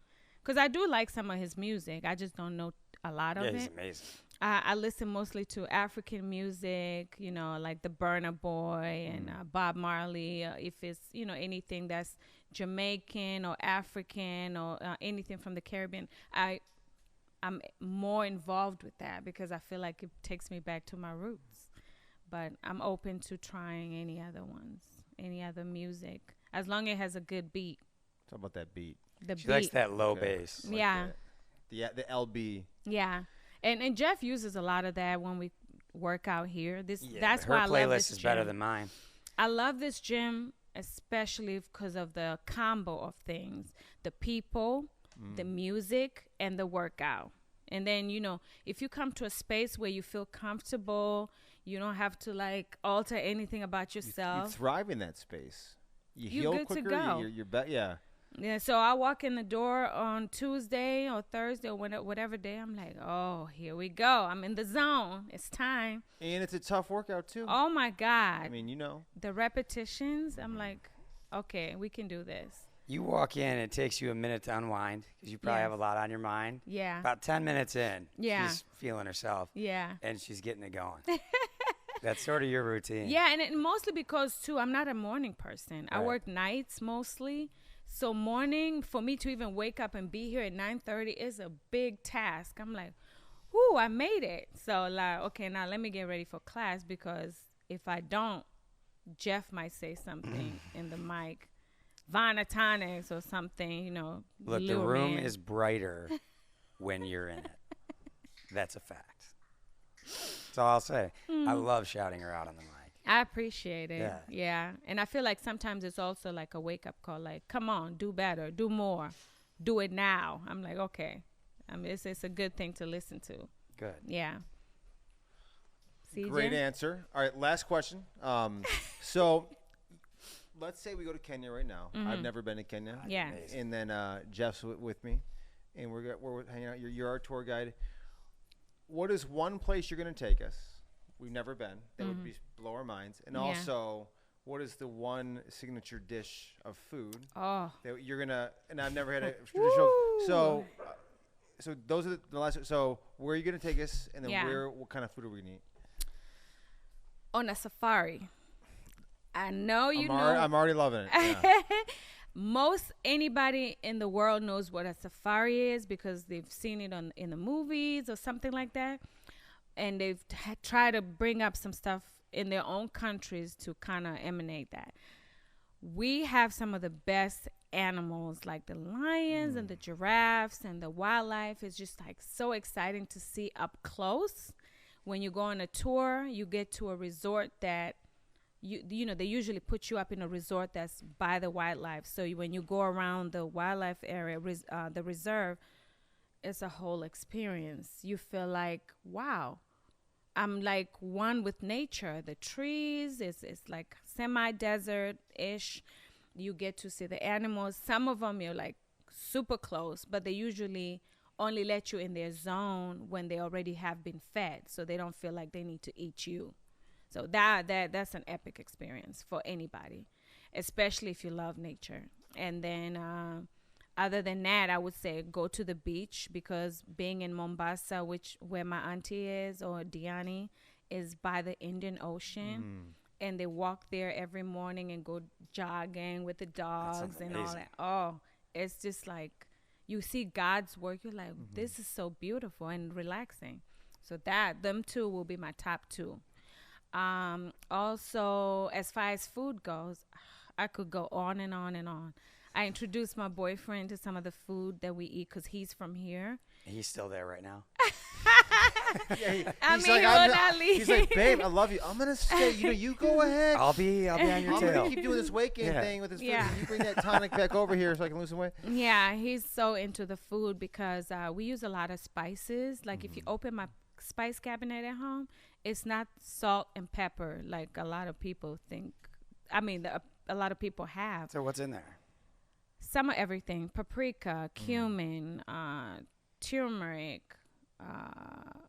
because I do like some of his music. I just don't know a lot of it. He's amazing. I listen mostly to African music, like the Burna Boy and Bob Marley. If it's, anything that's Jamaican or African or anything from the Caribbean, I'm more involved with that because I feel like it takes me back to my roots. But I'm open to trying any other ones, any other music, as long as it has a good beat. Talk about that beat. She likes that low bass. Like yeah. The LB. Yeah. And Jeff uses a lot of that when we work out here. That's her why I love this playlist is better than mine. I love this gym, especially because of the combo of things, the people, the music, and the workout. And then, if you come to a space where you feel comfortable, you don't have to like alter anything about You yourself. thrive in that space. You You're heal good to quicker. go. Yeah. Yeah, so I walk in the door on Tuesday or Thursday or whatever day. I'm like, oh, here we go. I'm in the zone. It's time. And it's a tough workout too. Oh, my God. I mean, The repetitions, I'm like, okay, we can do this. You walk in, it takes you a minute to unwind because you probably have a lot on your mind. Yeah. About 10 minutes in, Yeah. she's feeling herself. Yeah. And she's getting it going. That's sort of your routine. Yeah, and mostly because, too, I'm not a morning person. I Right. work nights mostly. So morning, for me to even wake up and be here at 9:30 is a big task. I'm like, whoo, I made it. So, like, okay, now let me get ready for class because if I don't, Jeff might say something in the mic. Vonna Tonics or something, Look, the lure room me in. is brighter when you're in it. That's a fact. That's all I'll say. I love shouting her out on the mic. I appreciate it. Yeah. Yeah. And I feel like sometimes it's also like a wake-up call, like, come on, do better, do more, do it now. I'm like, okay. I mean, it's a good thing to listen to. Good. Yeah. CJ? Great answer. All right, last question. So let's say we go to Kenya right now. I've never been to Kenya. Yeah. And then Jeff's with me, and we're hanging out. You're our tour guide. What is one place you're going to take us? We've never been. That would be blow our minds. And Yeah. also, what is the one signature dish of food Oh. that you're gonna? And I've never had a traditional. So those are the last. So where are you gonna take us? And then Yeah. what kind of food are we gonna eat? On a safari. I know you know. I'm already loving it. Yeah. Most anybody in the world knows what a safari is because they've seen it in the movies or something like that. And they've tried to bring up some stuff in their own countries to kind of emanate that. We have some of the best animals, like the lions and the giraffes, and the wildlife is just like so exciting to see up close. When you go on a tour, you get to a resort that they usually put you up in a resort that's by the wildlife. So when you go around the wildlife area, the reserve, it's a whole experience. You feel like, wow, I'm like one with nature. The trees, it's like semi-desert-ish. You get to see the animals. Some of them you're like super close, but they usually only let you in their zone when they already have been fed, so they don't feel like they need to eat you. So that's an epic experience for anybody, especially if you love nature. And then other than that, I would say go to the beach because being in Mombasa, where my auntie is, or Diani, is by the Indian Ocean. And they walk there every morning and go jogging with the dogs and all that. Oh, it's just like you see God's work. You're like, this is so beautiful and relaxing. So them two will be my top two. Also, as far as food goes, I could go on and on and on. I introduced my boyfriend to some of the food that we eat because he's from here. He's still there right now. I mean, he will not leave. He's like, babe, I love you. I'm gonna stay. You go ahead. I'll be on your I'm tail. gonna keep doing this weight gain thing with this food. Yeah. You bring that tonic back over here so I can lose some weight. Yeah, he's so into the food because we use a lot of spices. Like if you open my spice cabinet at home, it's not salt and pepper like a lot of people think. I mean, a lot of people have. So what's in there? Some of everything: paprika, cumin, turmeric,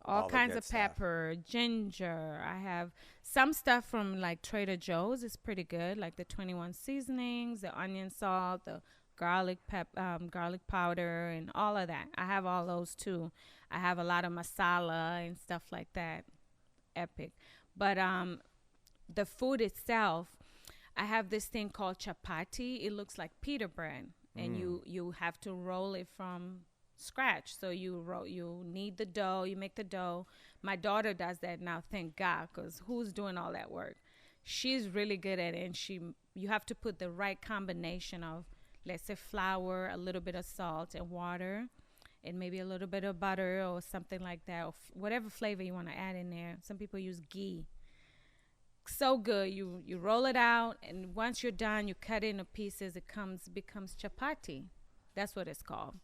all the kinds good of stuff. pepper, ginger. I have some stuff from like Trader Joe's. It's pretty good, like the 21 seasonings, the onion salt, the garlic powder, and all of that. I have all those too. I have a lot of masala and stuff like that. Epic. But the food itself, I have this thing called chapati. It looks like pita bread, and you have to roll it from scratch. So you knead the dough, you make the dough. My daughter does that now, thank God, because who's doing all that work? She's really good at it, and you have to put the right combination of, let's say, flour, a little bit of salt and water, and maybe a little bit of butter or something like that, or whatever flavor you want to add in there. Some people use ghee. so good. You roll it out, and once you're done, you cut it into pieces. It becomes chapati. That's what it's called.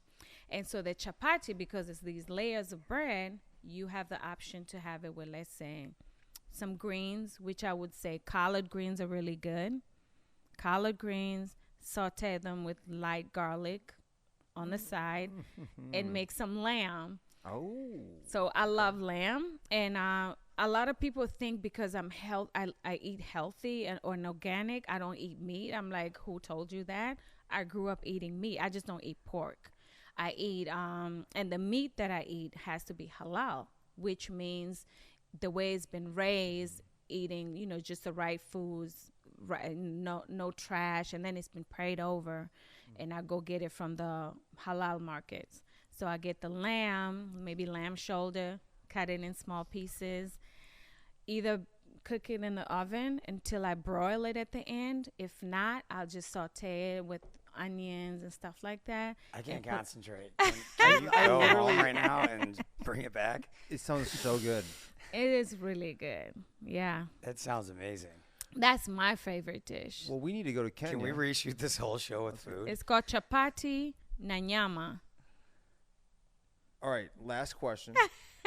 And so the chapati, because it's these layers of bread, you have the option to have it with, let's say, some greens, which I would say collard greens are really good. Collard greens, saute them with light garlic on the side, and make some lamb. Oh. So I love lamb, and a lot of people think because I eat healthy or an organic, I don't eat meat. I'm like, who told you that? I grew up eating meat. I just don't eat pork. I eat, and the meat that I eat has to be halal, which means the way it's been raised, eating, just the right foods, right, no trash, and then it's been prayed over, and I go get it from the halal markets. So I get the lamb, maybe lamb shoulder, cut it in small pieces, either cook it in the oven until I broil it at the end. If not, I'll just saute it with onions and stuff like that. I can't concentrate. Can you go home right now and bring it back? It sounds so good. It is really good. Yeah. That sounds amazing. That's my favorite dish. Well, we need to go to Kenya. Can we reshoot this whole show with food? It's called chapati na nyama. All right, last question.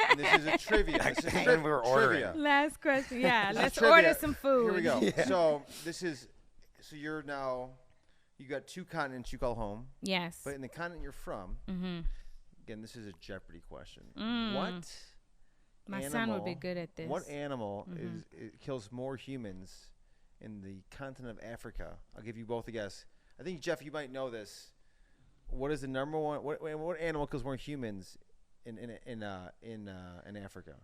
And this is a trivia. This is And we're ordering. trivia. Last question. Yeah, let's Trivia. order some food. Here we go. Yeah. So you're now, you got 2 continents you call home, Yes. but in the continent you're from, again, this is a Jeopardy question. What My animal, son would be good at this. What animal kills more humans in the continent of Africa? I'll give you both a guess. I think, Jeff, you might know this. What is the number one? What animal kills more humans in Africa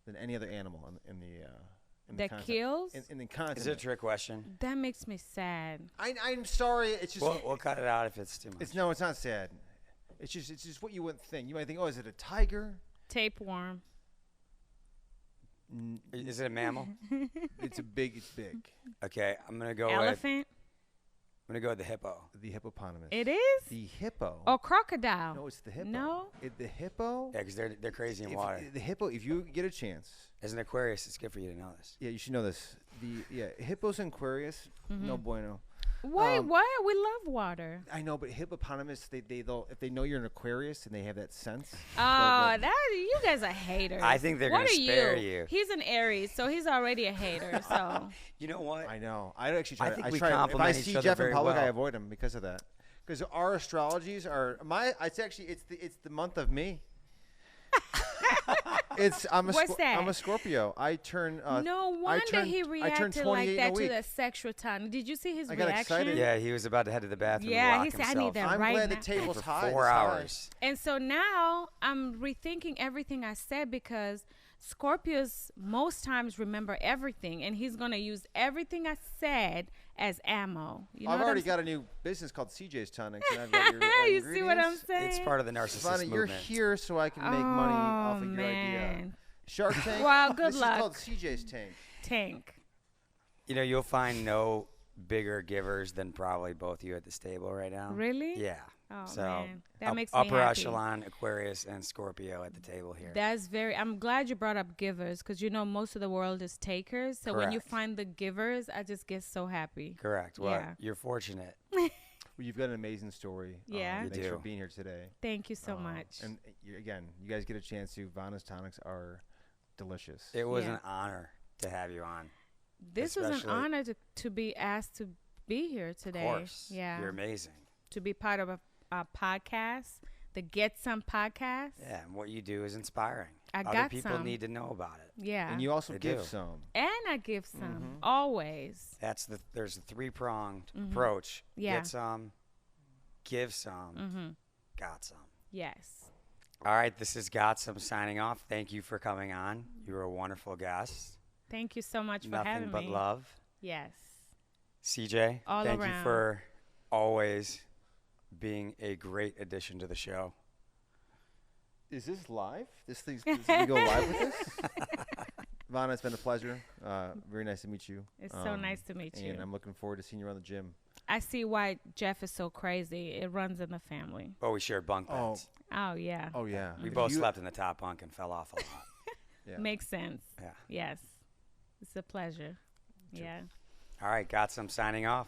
than any other animal in the that continent? kills? In the continent. Is it a trick question? That makes me sad. I'm sorry. It's just. We'll cut it out if it's too much. No, it's not sad. It's just what you wouldn't think. You might think, oh, is it a tiger? Tapeworm. Is it a mammal? It's big. Okay, I'm gonna go Elephant. I'm gonna go with the hippo. The hippopotamus. It is? The hippo. Or crocodile. No, it's the hippo. No? The hippo. Yeah, because they're crazy in water. The hippo. If you get a chance. As an Aquarius, it's good for you to know this. Yeah, you should know this. Hippos and Aquarius. No bueno. Why? We love water. I know, but hippopotamus, they'll if they know you're an Aquarius and they have that sense. Oh, you guys are haters. I think they're gonna spare you. He's an Aries, so he's already a hater. So You know what? I know. I actually try. I think I we try. If complement I each see other Jeff in very public, I well. avoid him because of that. Because our astrologies are it's the month of me. What's that? I'm a Scorpio. I turn. no wonder he reacted like that to the sexual time. Did you see his I got reaction? excited. Yeah, he was about to head to the bathroom. Yeah, and he lock said, "I himself. need that I'm right glad now." the table's for high. 4 It's high. hours. And so now I'm rethinking everything I said because Scorpios most times remember everything, and he's going to use everything I said as ammo. You know I've what already I'm got a new business called CJ's Tonics, and I've got your You see what I'm ingredients. saying? It's part of the narcissist Vonna, you're movement. here so I can make money off of your idea. man. Shark Tank. Well, good this luck. is called CJ's Tank. Tank. You know, you'll find no bigger givers than probably both you at this table right now. Really? Yeah. Oh, so man. That makes me upper happy. echelon Aquarius and Scorpio at the table here. I'm glad you brought up givers because most of the world is takers. So when you Correct. find the givers, I just get so happy. Correct. Well, Yeah. you're fortunate. Well, you've got an amazing story. Yeah. You Thanks for do. being here today. Thank you so much. And again, you guys get a chance to. Vonna's Tonics are delicious. It was Yeah. an honor to have you on. This was an especially- honor to be asked to be here today. Of course. Yeah. You're amazing. To be part of a podcast, the Get Some podcast. Yeah, and what you do is inspiring. I Other got people some. need to know about it. Yeah. And you also They give do. some. And I give some always. There's a 3-pronged approach. Yeah. Get some, give some, got some. Yes. All right, this is Got Some signing off. Thank you for coming on. You were a wonderful guest. Thank you so much for Nothing having but me. love. Yes. CJ, All thank you around. for always being a great addition to the show. Is this live? This thing's we go live with this? Vonna, it's been a pleasure. Very nice to meet you. It's so nice to meet you. And I'm looking forward to seeing you around the gym. I see why Jeff is so crazy. It runs in the family. Oh, we shared bunk Oh. beds. Oh, yeah. Oh yeah. We If both you- slept in the top bunk and fell off a lot. Yeah. Makes sense. Yeah. Yes. It's a pleasure. Yeah. All right, got some signing off.